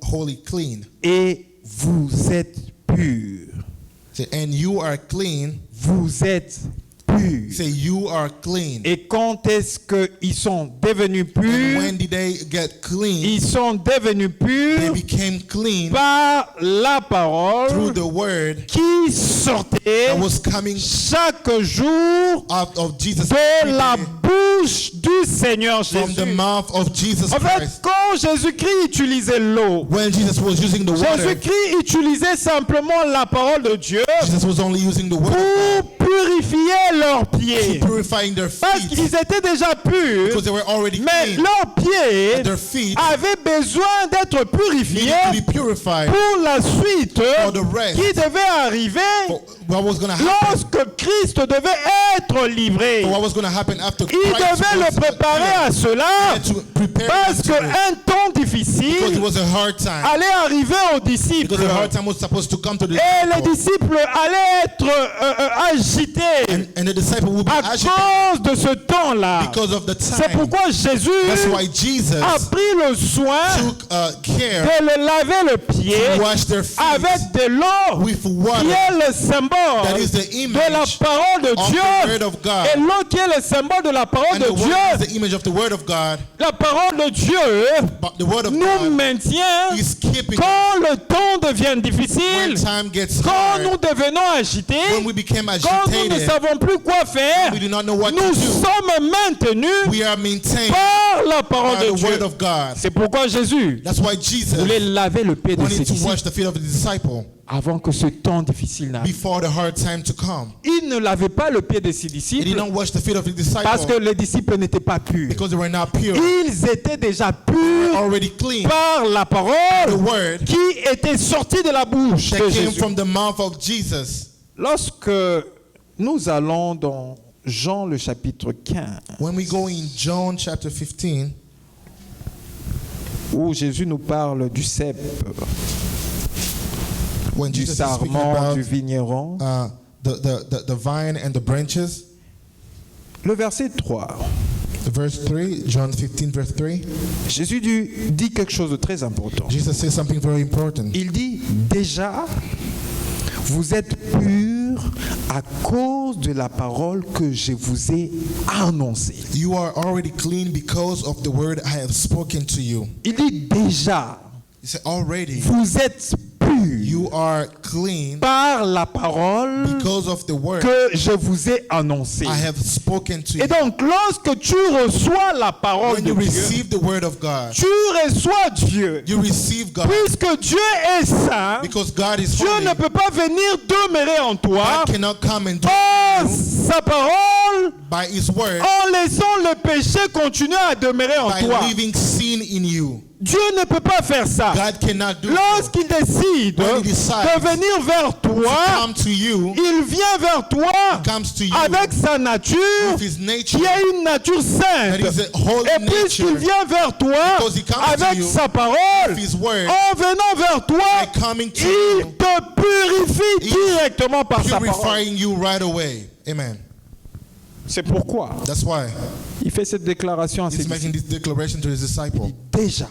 wholly clean. Et vous êtes purs. Say, and you are clean. Vous êtes purs. Say, you are clean. Et quand est-ce qu'ils sont devenus And purs? when did they get clean? Ils sont devenus They purs became clean par la through parole the word qui sortait that was coming chaque jour out of Jesus de every la day, bouche du Seigneur from the Jésus. mouth of Jesus En fait, Christ. quand Jésus-Christ utilisait l'eau, When Jesus was using the water, Jésus-Christ utilisait simplement la parole de Dieu Jesus was only using the word pour purifier leurs pieds. purifying their Parce feet qu'ils étaient déjà purs, because they were already mais clean. leurs pieds Their feet avaient besoin d'être purifiés needed to be purified pour la suite for the rest. qui devait arriver For what was going to happen? lorsque Christ devait être livré. For what was going to happen after Il Christ devait was le préparer à cela to prepare parce them to it, qu'un temps because it difficile was a hard time. allait arriver aux disciples. Because the hard time was supposed to come to the Et les disciples. disciples allaient être agités And the disciple would be à agitated cause de ce temps-là. because of the C'est time. pourquoi Jésus That's why Jesus a pris le soin took care de le laver le pied to wash their feet avec de l'eau with qui water est le symbole that is the de la image parole de of Dieu. the word of God. Et l'eau qui est le symbole de la parole And de the word Dieu. is the image of the word of God. La parole de Dieu But the word of nous God maintient is keeping us quand le temps devient when difficile, time gets quand hard. nous devenons agités, When we became quand nous ne agitated, savons plus quoi faire. we do not know what Nous to do. sommes maintenus We are maintained par la parole by de the Dieu. word of God. C'est pourquoi Jésus That's why Jesus voulait laver le pied de ses wanted to disciples wash the feet of the disciple avant que ce temps difficile n'arrive. before the hard time to come. Il ne lavait pas le pied de ses He did disciples not wash the feet of the parce que disciple les disciples n'étaient pas purs. because they were not pure, Ils étaient déjà purs already clean. par la The parole word qui était sortie de la bouche that de came Jésus. from the mouth of Jesus. Lorsque nous allons dans Jean le chapitre 15, When we go in John chapter 15, où Jésus nous parle du cep, when du Jesus is speaking sarment, about du vigneron, the vine and the branches, le verset 3, verse 3, John 15, verse 3, Jésus dit quelque chose de très important. Jesus says something very important. Il dit déjà, vous êtes purs à cause de la parole que je vous ai annoncée. You are already clean because of the word I have spoken to you. Il dit déjà, He said already vous êtes purs you are clean par la parole because of the word que je vous ai annoncée. I have spoken to Et you. donc, lorsque tu reçois la parole When de you Dieu, receive the word of God, tu reçois Dieu. you receive God Puisque Dieu est saint, because God is Dieu holy. ne peut pas venir demeurer en toi God cannot come and do par sa parole by His word en laissant le péché continuer à demeurer en by toi. leaving sin in you. Dieu ne peut pas faire ça. God cannot do so. Lorsqu'il décide When he decides de venir vers toi, Come to you, il vient vers toi comes to you avec sa nature with His nature qui est une nature sainte. that is a holy Et puisqu'il nature. vient vers toi Because he comes to avec you sa parole, with His word, en venant vers toi, by coming to il you, te purifie He directement par sa parole. purifying you right away. Amen. C'est pourquoi That's why il fait cette déclaration à ses He's making disciples. this declaration to His disciple. Déjà,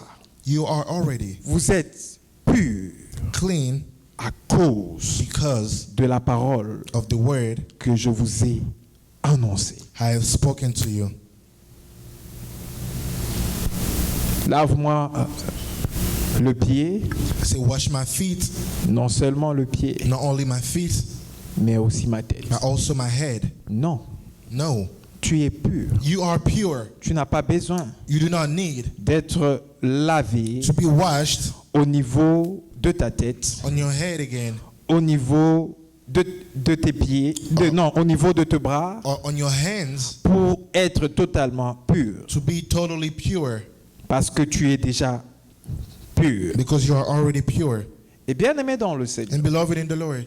You are already vous êtes purs clean à cause because de la parole of the word que je vous ai annoncée. I have spoken to you. Lave-moi le pied, Say, wash my feet, non seulement le pied, not only my feet, mais aussi ma tête. but also my head. Non, No, tu es pur. you are pure. Tu n'as pas besoin You do not need d'être lavé to be washed au niveau de ta tête, on your head again au niveau de tes pieds, non, au niveau de tes bras, or on your hands pour être totalement pur. to be totally pure, Parce que tu es déjà pur. because you are already pure. Et bien aimé dans le Seigneur, And beloved in the Lord,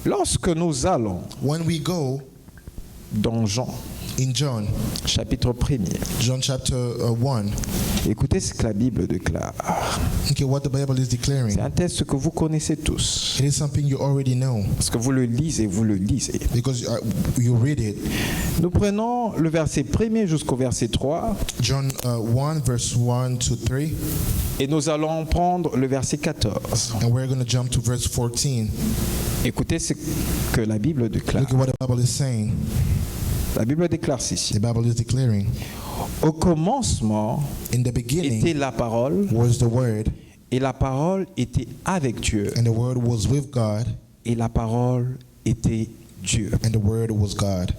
lorsque nous allons when we go dans Jean, in John chapitre 1er, chapter 1, écoutez ce que la Bible déclare. okay, what the Bible is declaring. C'est un texte que vous connaissez tous. It is something you already know Parce que vous le lisez. because you read it. Nous prenons le verset 1er jusqu'au verset 3 John 1 verse 1 to 3, et nous allons prendre le verset 14. and we're going to jump to verse 14. Écoutez ce que la Bible déclare. Look at what the Bible is saying. La Bible déclare ceci. The Bible is declaring, Au commencement in the était beginning la parole, was the Word, et la parole était avec Dieu, and the Word was with God, et la parole était Dieu. and the Word was God.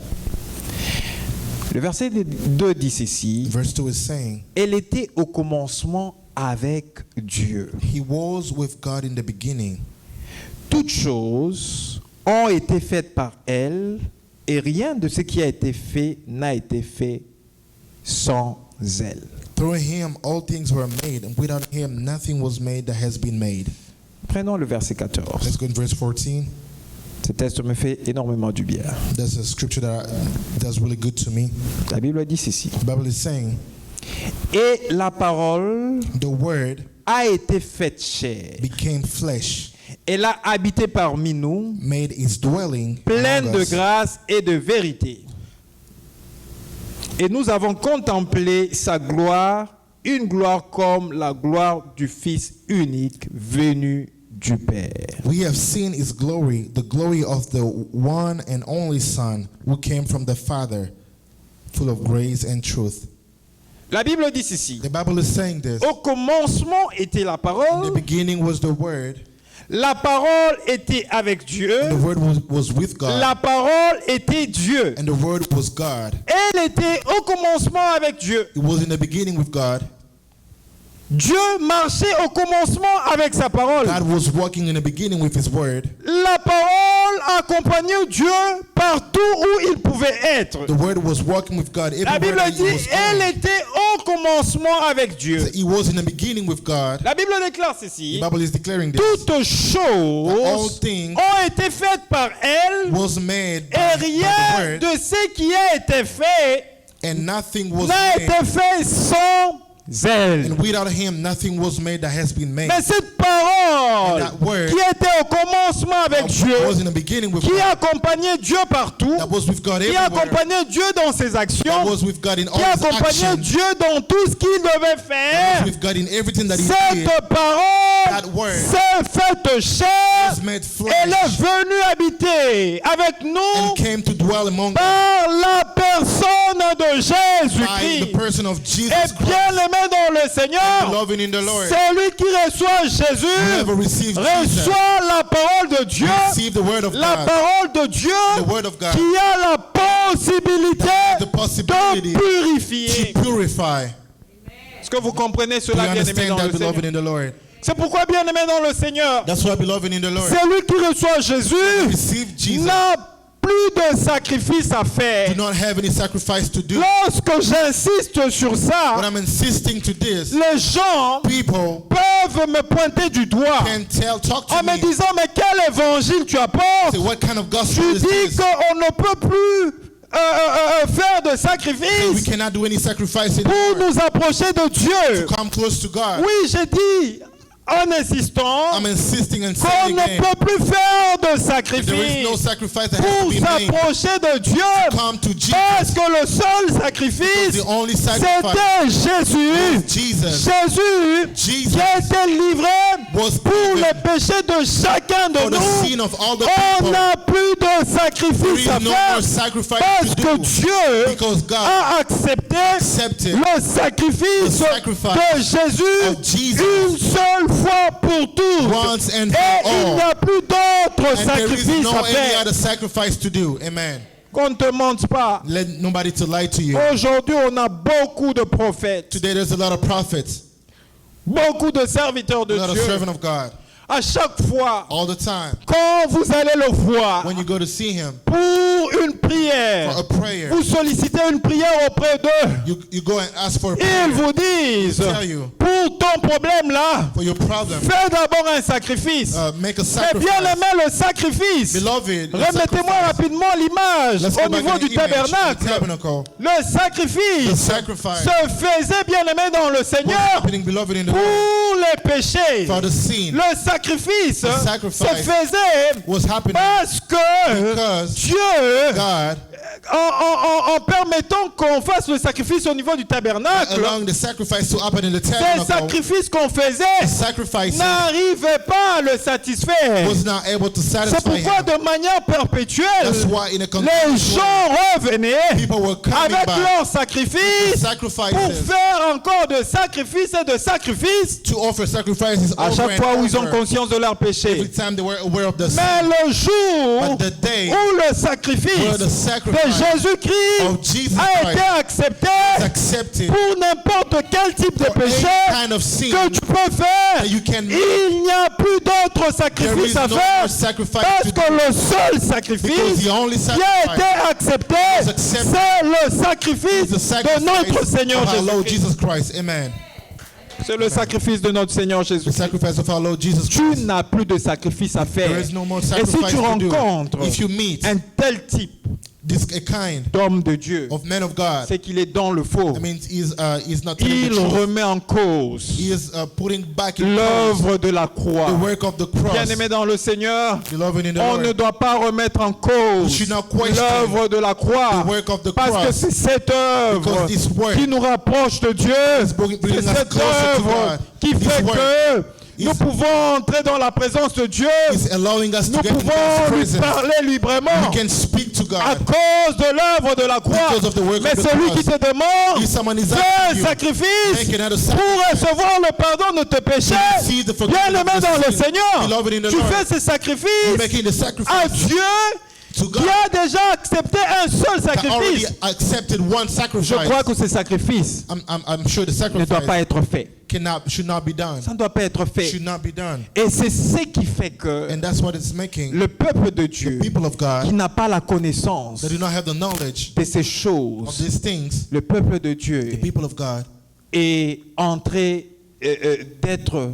Le verset 2 dit ceci. Verse 2 is saying, Elle était au commencement avec Dieu. He was with God in the beginning. Toutes choses ont été faites par elle, et rien de ce qui a été fait n'a été fait sans elle. Through Him all things were made, and without Him nothing was made that has been made. Prenons le verset 14. Let's go in verse 14. Ce texte me fait énormément du bien. That's a scripture that's really good to me. La Bible dit ceci. The Bible is saying, Et la parole the Word a été faite chair. became flesh, Elle a habité parmi nous, made His dwelling pleine among de us. grâce et de vérité. Et nous avons contemplé sa gloire, une gloire comme la gloire du Fils unique venu du Père. We have seen His glory, the glory of the one and only Son who came from the Father, full of grace and truth. La Bible dit ceci. The Bible is saying this. Au commencement était la In the parole, beginning was the Word, la parole était avec Dieu, and the Word was with God, la parole était Dieu. and the Word was God. Elle était au commencement avec Dieu. It was in the beginning with God. Dieu marchait au commencement avec sa parole. God was walking in the beginning with His Word. La parole accompagnait Dieu partout où il pouvait être. The Word was walking with God La everywhere Bible that He dit, was elle going. était au commencement avec Dieu. He was in the beginning with God. La Bible déclare The ceci. Bible is declaring this. Toutes All choses things ont été faites par elle was made et by the rien Word, de ce qui a été fait and nothing was n'a made. été fait sans elle. And without Him, nothing was made that has been made. Mais cette parole And that word qui était au commencement avec Dieu, was in the beginning with qui God. accompagnait Dieu partout, That was with God qui everywhere. accompagnait Dieu dans ses That actions, was with God in all qui His accompagnait actions. Dieu dans tout ce qu'il devait That faire. was with God in everything that He did. Cette parole That word s'est faite chair. was made Elle est flesh venue habiter avec and nous came to dwell among us par la personne de by the Jésus-Christ. person of Jesus Et bien Christ. aimé dans le Seigneur, Beloved in the Lord, celui qui reçoit Jésus whoever receives Jesus, reçoit la parole de Dieu, receive the word of la God, parole de Dieu the word of God, qui a la possibilité the possibility de purifier. to purify. Est-ce que vous comprenez Do you cela, bien aimé understand dans that, le Seigneur? beloved in the Lord? C'est pourquoi, bien aimé dans le Seigneur, That's why, beloved in the Lord, celui qui reçoit Jésus receive Jesus. n'a plus de sacrifice à faire. Do not have any sacrifice to do. Lorsque j'insiste sur When ça, I'm insisting to this, les gens people peuvent me pointer du doigt can talk to en me me. disant, mais quel évangile tu apportes? Say, what kind of gospel Tu is dis this? qu'on ne peut plus faire de Say, we sacrifice cannot do any sacrifice pour anymore nous approcher de Dieu. to come close to God. Oui, j'ai dit en insistant I'm insisting and qu'on saying ne again, peut plus faire de if there is no sacrifice sacrifice that has pour to be made, s'approcher de Dieu. come to Parce Jesus. que le seul sacrifice, The only sacrifice c'était Jésus. was Jesus. Jésus Jesus qui a été livré was pour given les péchés de chacun de for the nous. sin of all the On people. n'a plus de There sacrifice à is no faire more sacrifice parce to que do, Dieu because God a accepté accepted le sacrifice the sacrifice de Jésus of Jesus une seule fois pour toutes. once and for Et il all. n'y a plus d'autres And there is sacrifices no à any faire. other sacrifice to do. Amen. Qu'on ne te mente pas. Let nobody to lie to you. Aujourd'hui, on a beaucoup de prophètes, Today there's a lot of prophets, beaucoup de serviteurs de a lot of Dieu. servants of God. À chaque fois, All the time. quand vous allez le voir When you go to see him pour une prière, for a prayer, vous sollicitez une prière auprès d'eux. you go and ask for a Ils prayer vous disent, tell you. pour ton problème là, for your problem. fais d'abord un sacrifice. Make a Mais sacrifice. bien aimé, le sacrifice, Beloved, the remettez-moi sacrifice. rapidement l'image Let's au go back niveau to du the image, the tabernacle. tabernacle. Le The sacrifice sacrifice se faisait, bien aimé, dans le was Seigneur happening, beloved, in the pour world les péchés. for the sin Le sacrifice The sacrifice se faisait was happening parce que because Dieu, God, en permettant qu'on fasse le sacrifice au niveau du tabernacle, allowing the sacrifice to happen in the ces tabernacle, sacrifices qu'on the faisait sacrifice n'arrivaient pas à le satisfaire. was not able to C'est satisfy pourquoi him. de manière perpétuelle, That's why in a les continuous way, gens revenaient people were coming avec back leurs with sacrifices pour sacrifices faire encore de sacrifices et de sacrifices to offer sacrifices à over chaque and fois où ils ont over. conscience de leur Every péché. time they were aware of the sin. Mais le jour But the day où le where sacrifice the de sacrifice Jésus-Christ of Jesus a été Christ accepté is accepted pour n'importe quel type de for any péché kind of sin que tu peux faire, that you can make, il n'y a plus d'autres there sacrifices is à no faire more sacrifice parce to que do, le seul because sacrifice the only qui a été sacrifice accepté, is accepted c'est le sacrifice is the de notre sacrifice Seigneur of our Lord Jésus-Christ. Jesus Christ. Amen. C'est le sacrifice de notre Seigneur The Jésus. sacrifice of our Lord Jesus Tu Christ. n'as plus de sacrifice à faire. There is no more Et si sacrifice tu to do. rencontres If you meet un tel type this a kind d'homme de Dieu, of men of God, c'est qu'il est dans le faux. that means he's not telling the Il truth. remet en cause He is putting back in cause l'œuvre de la croix. the work of the cross. Bien-aimé dans le Seigneur, Beloved in the on ne Lord, doit pas remettre en cause We should not question l'œuvre de la croix, the work of the parce que cross, c'est cette œuvre because this work qui nous rapproche de Dieu. bringing C'est us cette closer to œuvre God. qui This fait work que is- nous pouvons entrer dans la présence de Dieu. is allowing us Nous to get in pouvons God's lui presence. parler librement We can speak to à God. cause de l'œuvre de la croix. Because of the work Mais of the celui cross. qui te demande If someone is fais un asking you, sacrifice make another pour sacrifice recevoir le pardon de tes péchés, receive the bien forgiveness aimé of dans le sin, Seigneur, beloved in the tu Lord, fais ces you're sacrifices making the à sacrifice Dieu to God qui a déjà accepté un seul that already sacrifice. accepted one Je sacrifice. crois que ces sacrifices I'm sure the ne doivent pas sacrifice être faits. should not be done. Ça ne doit pas être fait. Should not be done. Et c'est ce qui fait que And that's what it's making le peuple de Dieu people of qui God n'a pas la connaissance that do not have the knowledge de ces of choses, these things, le peuple de the Dieu people of God est en train d'être,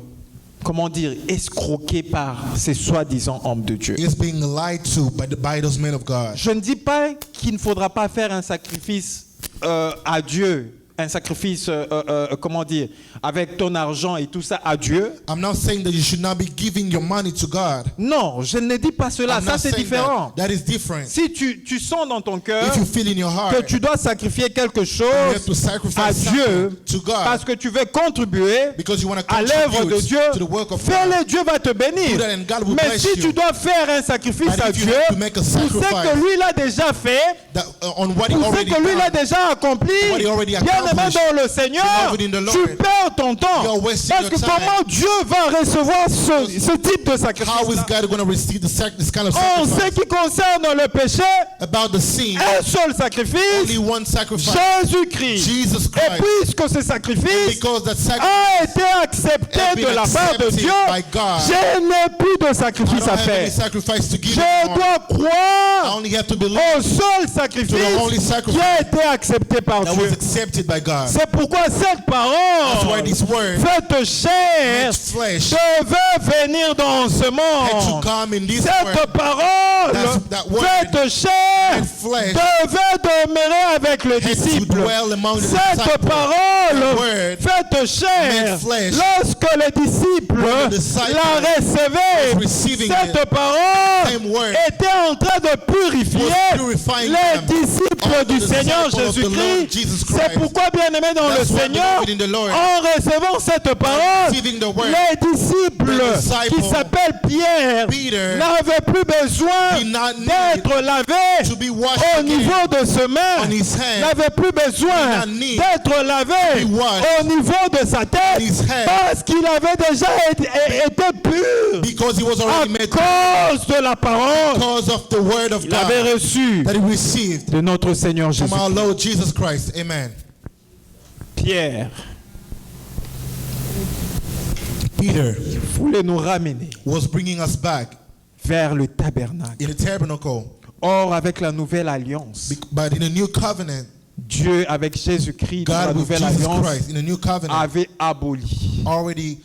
comment dire, escroqué par ces soi-disant hommes de Dieu. is being lied to by those men of God. Je ne dis pas qu'il ne faudra pas faire un sacrifice à Dieu, un sacrifice, comment dire, avec ton argent et tout ça à Dieu. I'm not saying that you should not be giving your money to God. Non, je ne dis pas cela, I'm ça not c'est saying différent. that is different. Si tu sens dans ton cœur If you feel in your heart que tu dois sacrifier quelque you chose have to à sacrifice Dieu something to God parce que tu veux contribuer because you want to à l'œuvre de contribute Dieu, to the work of God. fais-le, Dieu va te bénir. Do that and God will Mais bless si you. tu dois faire un sacrifice But à if you Dieu, have to make a pour ce sacrifice que lui l'a déjà fait, that, on what he pour ce already que lui l'a done, déjà accompli, what he already bien aimé accomplished, dans le Seigneur, beloved in the Lord, tu perds ton temps. you're wasting Parce your que time. comment Dieu va recevoir ce type de how is sacrifice? God going to receive this kind of En ce sacrifice? qui concerne le péché, About the sin, un seul sacrifice, only one sacrifice, Jésus-Christ. Jesus Et Christ. puisque ce sacrifice Because that sacrifice, a été accepté has de been la part de accepted Dieu, by God. je n'ai plus de I sacrifice don't à have any faire. sacrifice to give Je anymore. dois I croire only have to believe au seul sacrifice to the only qui sacrifice a été accepté par that Dieu. was accepted by God. C'est pourquoi cette That's why parole this word, faite chair made flesh, devait venir dans ce had to monde. come in this Cette word. parole That word faite chair made flesh devait demeurer avec le had to disciple. dwell among the Cette disciples. parole That word faite faite chair. made flesh. Lorsque les disciples When the disciples la recevaient, was receiving cette it, parole same word était en train de purifier was purifying les them. disciples All du the Seigneur disciples of the Lord Jésus-Christ. Jesus C'est Christ. pourquoi, bien-aimés dans le That's why, Seigneur, beloved in the Lord, en recevant cette parole, receiving the word, les disciples the disciple, qui s'appellent Pierre Peter, n'avaient plus besoin did not need d'être lavés to be washed au again niveau de ses mains, on his hand, n'avait plus besoin did not need d'être lavé to be washed au niveau de sa tête on his head, parce qu'il avait déjà été pur because he was à already made cause de la parole because of the word of qu'il avait God reçue that he received de notre Seigneur from Jésus. our Lord Jesus Christ. Amen. Pierre Peter voulait nous ramener was bringing us back vers le tabernacle. in the tabernacle, Or, avec la nouvelle alliance, but in the new covenant, Dieu, avec Jésus-Christ, dans la God with nouvelle Jesus alliance, Christ in the new covenant avait aboli already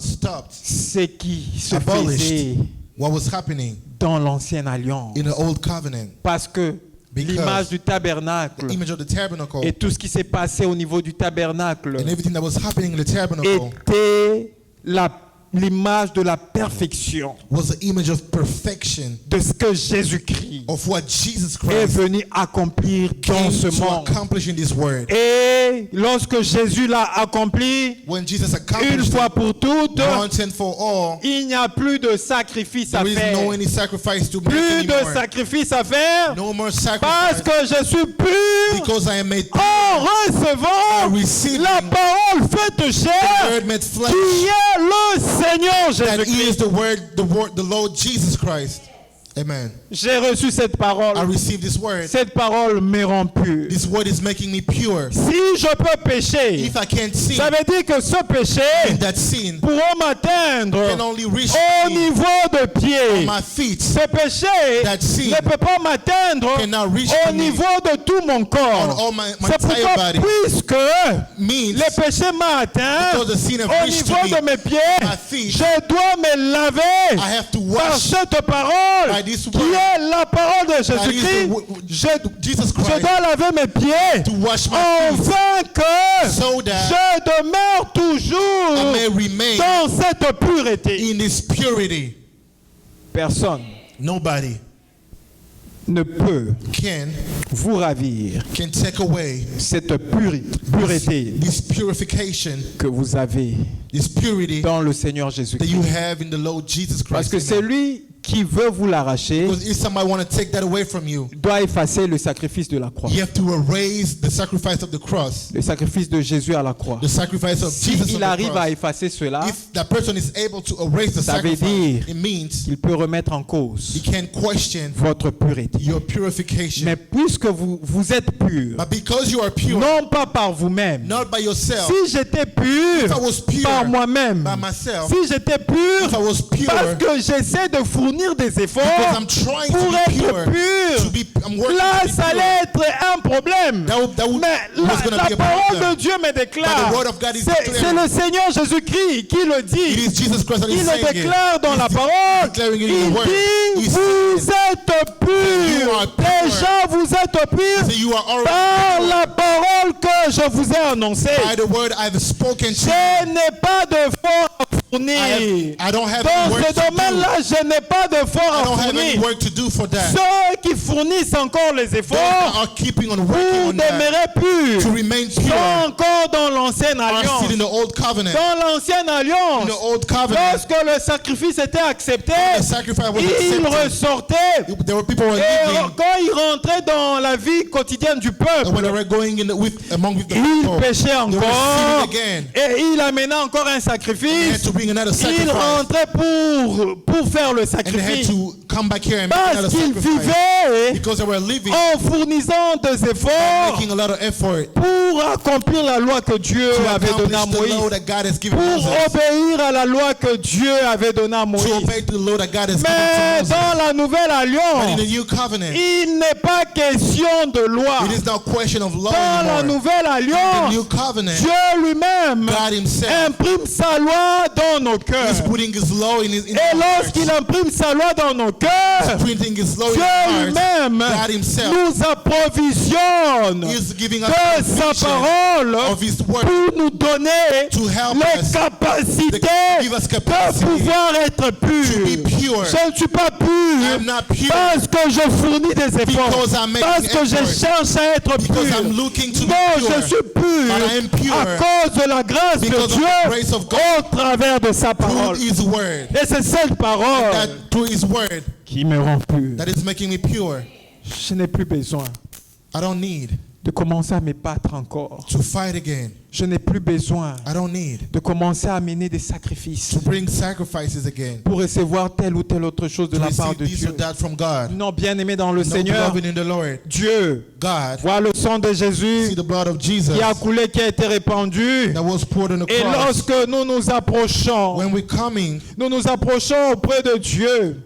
stopped, ce qui se abolished faisait what was happening dans l'ancienne alliance. in the old covenant. Parce que Because l'image du tabernacle The image of the tabernacle et tout ce qui s'est passé au niveau du tabernacle and everything that was happening in the tabernacle était l'image de la perfection was the image of perfection de ce que Jésus-Christ of what Jesus est Christ venu accomplir dans came ce to monde. accomplish in this world. Et lorsque Jésus l'a accompli, When Jesus une accomplished fois it pour toutes, once and for all, il n'y a plus de sacrifice à there is faire. no any sacrifice to make Plus de anymore. sacrifice à faire No more parce sacrifice que je suis pur because I am made en recevant I receive la parole faite the chair word made flesh. qui est le Seigneur That is Jésus-Christ. the Lord Jesus Christ. Amen. J'ai reçu cette parole. I received this word. Cette parole me rend pur. This word is making me pure. Si je peux pécher, If I can't sin, ça veut dire que ce péché then that sin pourra m'atteindre can only reach au me niveau de pied. on my feet. Ce péché That sin ne peut pas m'atteindre cannot reach au me niveau de tout mon on corps. all my C'est entire pourquoi, body. puisque Means le péché m'a atteint because the sin have au reached niveau to me, de mes pieds, my feet, je dois me laver I have to par wash cette parole by this qui word. est la parole de That is Jésus-Christ. Jesus Je Christ dois laver mes pieds to wash my feet afin que so that je demeure I toujours may remain dans cette pureté. in this purity. Personne Nobody ne peut can vous ravir take away cette pureté this purification, que vous avez this purity dans le Seigneur that you Jésus-Christ. have in the Lord Jesus Parce Christ. que c'est Amen. lui qui veut vous l'arracher, Because if somebody want to take that away from you, doit effacer le sacrifice de la croix. you have to erase the sacrifice of the cross, Le sacrifice de Jésus à la croix. the sacrifice of Jesus on S'il the arrive à cross. effacer cela, If that person is able to erase the ça veut sacrifice, dire it means il peut remettre en cause you can question votre pureté. your purification. Mais puisque vous êtes pur, But because you are pure, non pas par vous-même. not by yourself, Si j'étais pur if I was pure par moi-même, by myself, si j'étais pur if I was pure, parce que j'essaie de fournir des efforts because I'm trying pour to be être pure, pur, I'm working là to be ça pure. allait être un problème. That would Mais was going to la be a parole problem. de Dieu me déclare, But the word of God is c'est declaring. le Seigneur Jésus-Christ qui le It dit. is Jesus Christ that is Il le saying déclare it. dans la He's parole. declaring it in Il the word. dit, He's vous saying êtes purs. You are pure. Déjà, vous êtes purs that you are par already pure. la parole que je vous ai annoncée. By the word I've spoken to Je you. n'ai pas d'effort à fournir. I don't have Dans any work ce to do. domaine-là, je n'ai pas d'effort I à don't have any fournir. work to do for that. Ceux qui fournissent encore les Those that efforts are keeping on working pour on that demeurer purs to remain sont pure encore dans l'ancienne are alliance. still in the old covenant. Dans l'ancienne In alliance, the old covenant, lorsque le sacrifice était accepté, the sacrifice was ils accepted. ressortaient. There were people who were Et living, quand ils rentraient dans la vie quotidienne du and when they peuple, were going among the ils people, péchaient they were encore sinning again. et ils amenaient encore un They had sacrifice. to bring another Ils sacrifice. rentraient pour faire le And they had sacrifice. to come back here and make Parce another qu'ils sacrifice. vivaient Because they were living, en fournissant des efforts making a lot of effort pour accomplir la loi que Dieu to avait donnée à accomplish the law Moïse, that God has given pour Moses. obéir à la loi que Dieu avait donnée à To Moïse. obey the law that God has Mais given to Moses. dans la nouvelle But in alliance, the new covenant, il n'est pas question de loi. it is not a question of law Dans la anymore. nouvelle The alliance, new covenant, Dieu lui-même God himself imprime sa loi dans dans nos cœurs. He's putting His law in Et our hearts. lorsqu'il imprime sa loi dans nos cœurs, Printing His law in Dieu our hearts. lui-même God Himself nous approvisionne is giving us de sa provision parole of His word pour nous donner to help les us, capacités to give us de capacity pouvoir être to pur. be pure. Je ne suis pas I pur am not pure parce que je fournis des efforts, because I'm making parce que je effort, cherche à être because I'm pur. looking to Non, be pure. je suis pur But I am pure à cause de la grâce de because of Dieu the grace of God au travers de sa parole. through His word. Et c'est cette parole That through His word qui me rend pur. that is making me pure. Je n'ai plus besoin I don't need de commencer à me battre encore. to fight again. Je n'ai plus besoin I don't need de commencer à amener des sacrifices to bring sacrifices again. pour recevoir telle ou telle autre chose de To la part receive de this or Dieu. that from God. Non, bien-aimé dans le No, Seigneur, beloved in the Lord. Dieu God, voit le sang de see Jésus the blood of Jesus qui a coulé, qui a été répandu. that was poured on the Et cross. lorsque nous nous approchons, When we're coming auprès de Dieu,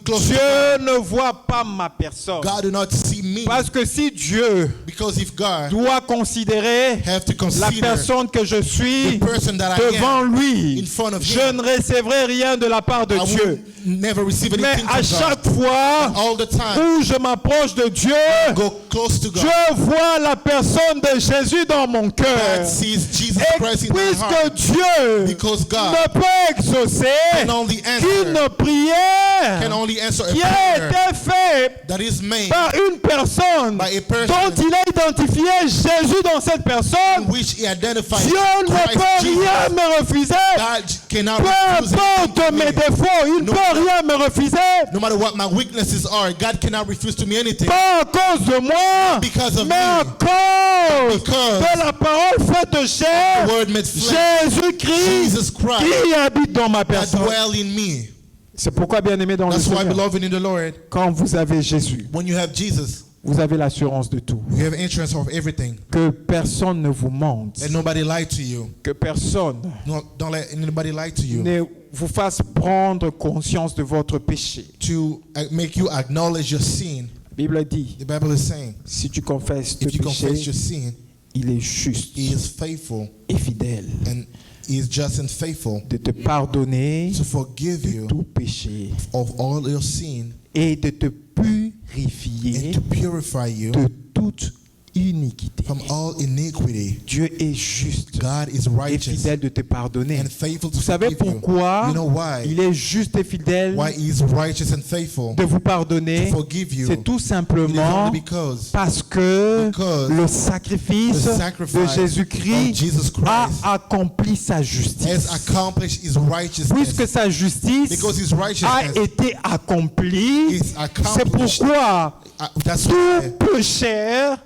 close to Dieu God. ne voit pas ma personne. God do not see me Parce que si Dieu because if God doit considérer have to la consider personne que je suis the person that I devant am lui, in front of je Him, ne recevrai rien de la part de I Dieu. will never receive Mais anything à from chaque God. fois All the time, où je m'approche de Dieu, go close to God. je vois la personne de Jésus dans mon God cœur. sees Jesus Et Christ in my puisque heart Dieu because God ne peut exaucer can only qu'une answer, prière can only answer a qui a prayer été faite that is made par une personne by a person dont il a identifié Jésus dans cette personne, in which He identifies Dieu ne Christ peut Jesus. rien me refuser. God cannot Peu refuse anything importe to mes me. défauts, il ne No. peut rien me refuser. No matter what my weaknesses are, God cannot refuse to me anything. Pas à cause de moi, Because of mais à me. cause Because de la parole faite chair, the word made flesh, Jésus-Christ Jesus Christ, qui habite dans ma that personne. dwell in me. C'est pourquoi, bien-aimé dans le That's why, Seigneur, beloved in the Lord, quand vous avez Jésus, when you have Jesus, vous avez l'assurance de tout. you have insurance of everything. Que personne ne vous mente, Let nobody lie to you. que personne No, don't let anybody lie to you. ne vous fasse prendre conscience de votre péché. To make you acknowledge your sin. La Bible dit, The Bible is saying, si tu confesses tes if you confess péchés, your sin, il est juste He is faithful et fidèle and He is just and faithful de te pardonner to forgive de you tout péché of all your sin et de te and purifier to purify you de toute iniquité. from all iniquity. Dieu est juste God is et righteous fidèle de te pardonner. and faithful to Vous savez forgive you. pourquoi You know why? il est juste et fidèle Why He is righteous and faithful de vous pardonner? to forgive you. C'est tout It is simplement only because parce que Because le sacrifice the de sacrifice of Jésus-Christ Jesus a Christ accompli sa has justice. accomplished His righteousness. Puisque sa justice Because His a righteousness été accomplie, is c'est accomplished. pourquoi That's tout why pécheur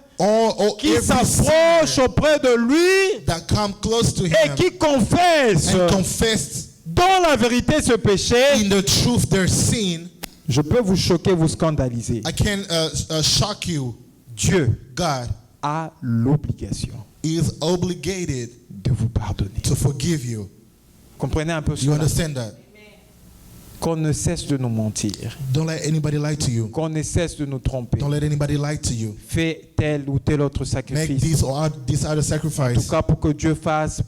qui every s'approche sinner auprès de lui that come close to et Him qui confesse and confess dans la vérité ce péché, in the truth their sin, je peux vous choquer, vous scandaliser. I can shock you. Dieu God a l'obligation is obligated de vous pardonner. to forgive you. Comprenez un peu You cela. understand that? Qu'on ne cesse de nous mentir, Don't let anybody lie to you. qu'on ne cesse de nous tromper. Don't let anybody lie to you. Fais tel ou tel autre Make sacrifice. this or this other En sacrifice tout cas, pour que Dieu fasse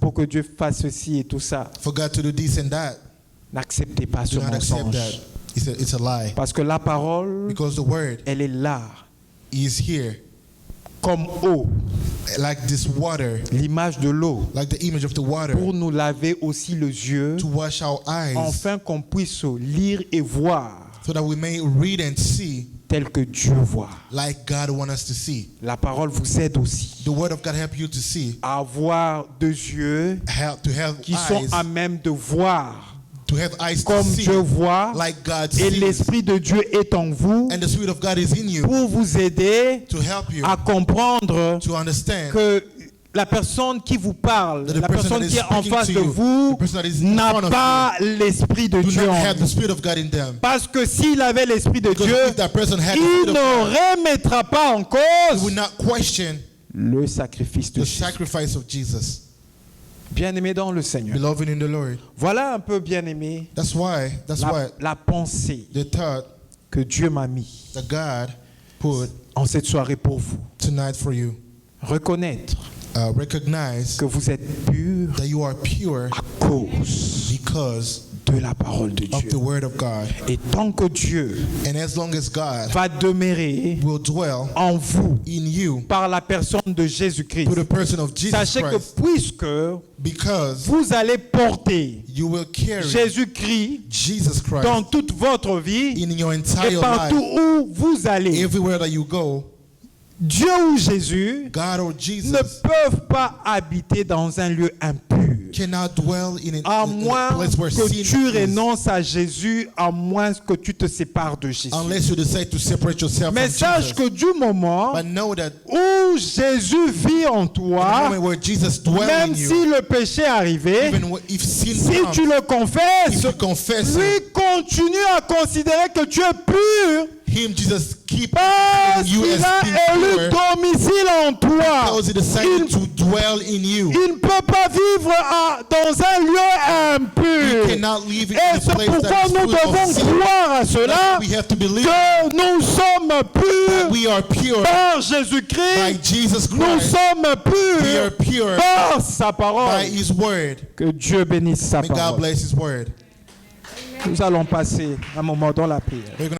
ceci et tout ça. for God to do this and that. N'acceptez pas ce Do not accept that. mensonge. It's a lie. Parce que la parole, Because the word elle est là, is here, comme eau, like this water, l'image de l'eau, like the image of the water, pour nous laver aussi les yeux, to wash our eyes, afin qu'on puisse lire et voir so that we may read and see tel que Dieu voit. like God wants us to see. La parole vous aide aussi The word of God help you to see, à avoir deux yeux to have qui sont eyes, à même de voir to have eyes to comme see Dieu voit, like God et sees. l'Esprit de Dieu est en vous And the Spirit of God is in you pour vous aider to help you à comprendre to understand que la personne qui vous parle, that the la person personne that qui is est en speaking face to de you, vous the person that is in n'a front of pas l'Esprit de do Dieu not en have the vous. Spirit of God in them. Parce que s'il avait l'Esprit de Because Dieu, if that person had the il Spirit of ne God, remettra pas en he cause would not question le sacrifice de the Jésus. sacrifice of Jesus. Bien-aimé dans le Seigneur. Beloved in the Lord. Voilà un peu, bien-aimé, That's why la pensée the thought que Dieu m'a mis that God put en cette soirée pour vous. tonight for you. Reconnaître Recognize que vous êtes pur that you You are pure à cause because de la parole de of Dieu. the word of God. Et tant que Dieu And as long as God va demeurer will dwell en vous in you par la personne de Jésus-Christ, through the person of Jesus sachez que Christ, puisque because vous allez porter you will carry Jésus-Christ Jesus Christ dans toute votre vie in your et entire partout life, où vous allez, everywhere that you go, Dieu ou Jésus God or ne Jesus peuvent pas habiter dans un lieu impur. cannot dwell in À a moins place where que sin tu is, renonces à Jésus, à moins que tu te sépares de Jésus. unless you decide to separate yourself Mais from sache Jesus. que du moment But know that où Jésus vit en the toi, moment where Jesus dwells même in you, si le péché est arrivé, even if sin si comes, tu le confesses, if you confess lui continue à considérer que tu es pur Him, Jesus keep parce you qu'il as a being élu pure domicile en toi. because He decided to dwell in you. Il ne peut pas vivre dans un lieu impur. You cannot live in Et a c'est place pourquoi that is nous full of devons sin. croire à cela, We have to believe que nous sommes that purs we are pure par by Jésus-Christ. Jesus Nous Christ. sommes We are purs pure par sa by parole. His word. Que Dieu bénisse sa May God parole. bless His word. Nous allons passer un moment dans la prière. We're gonna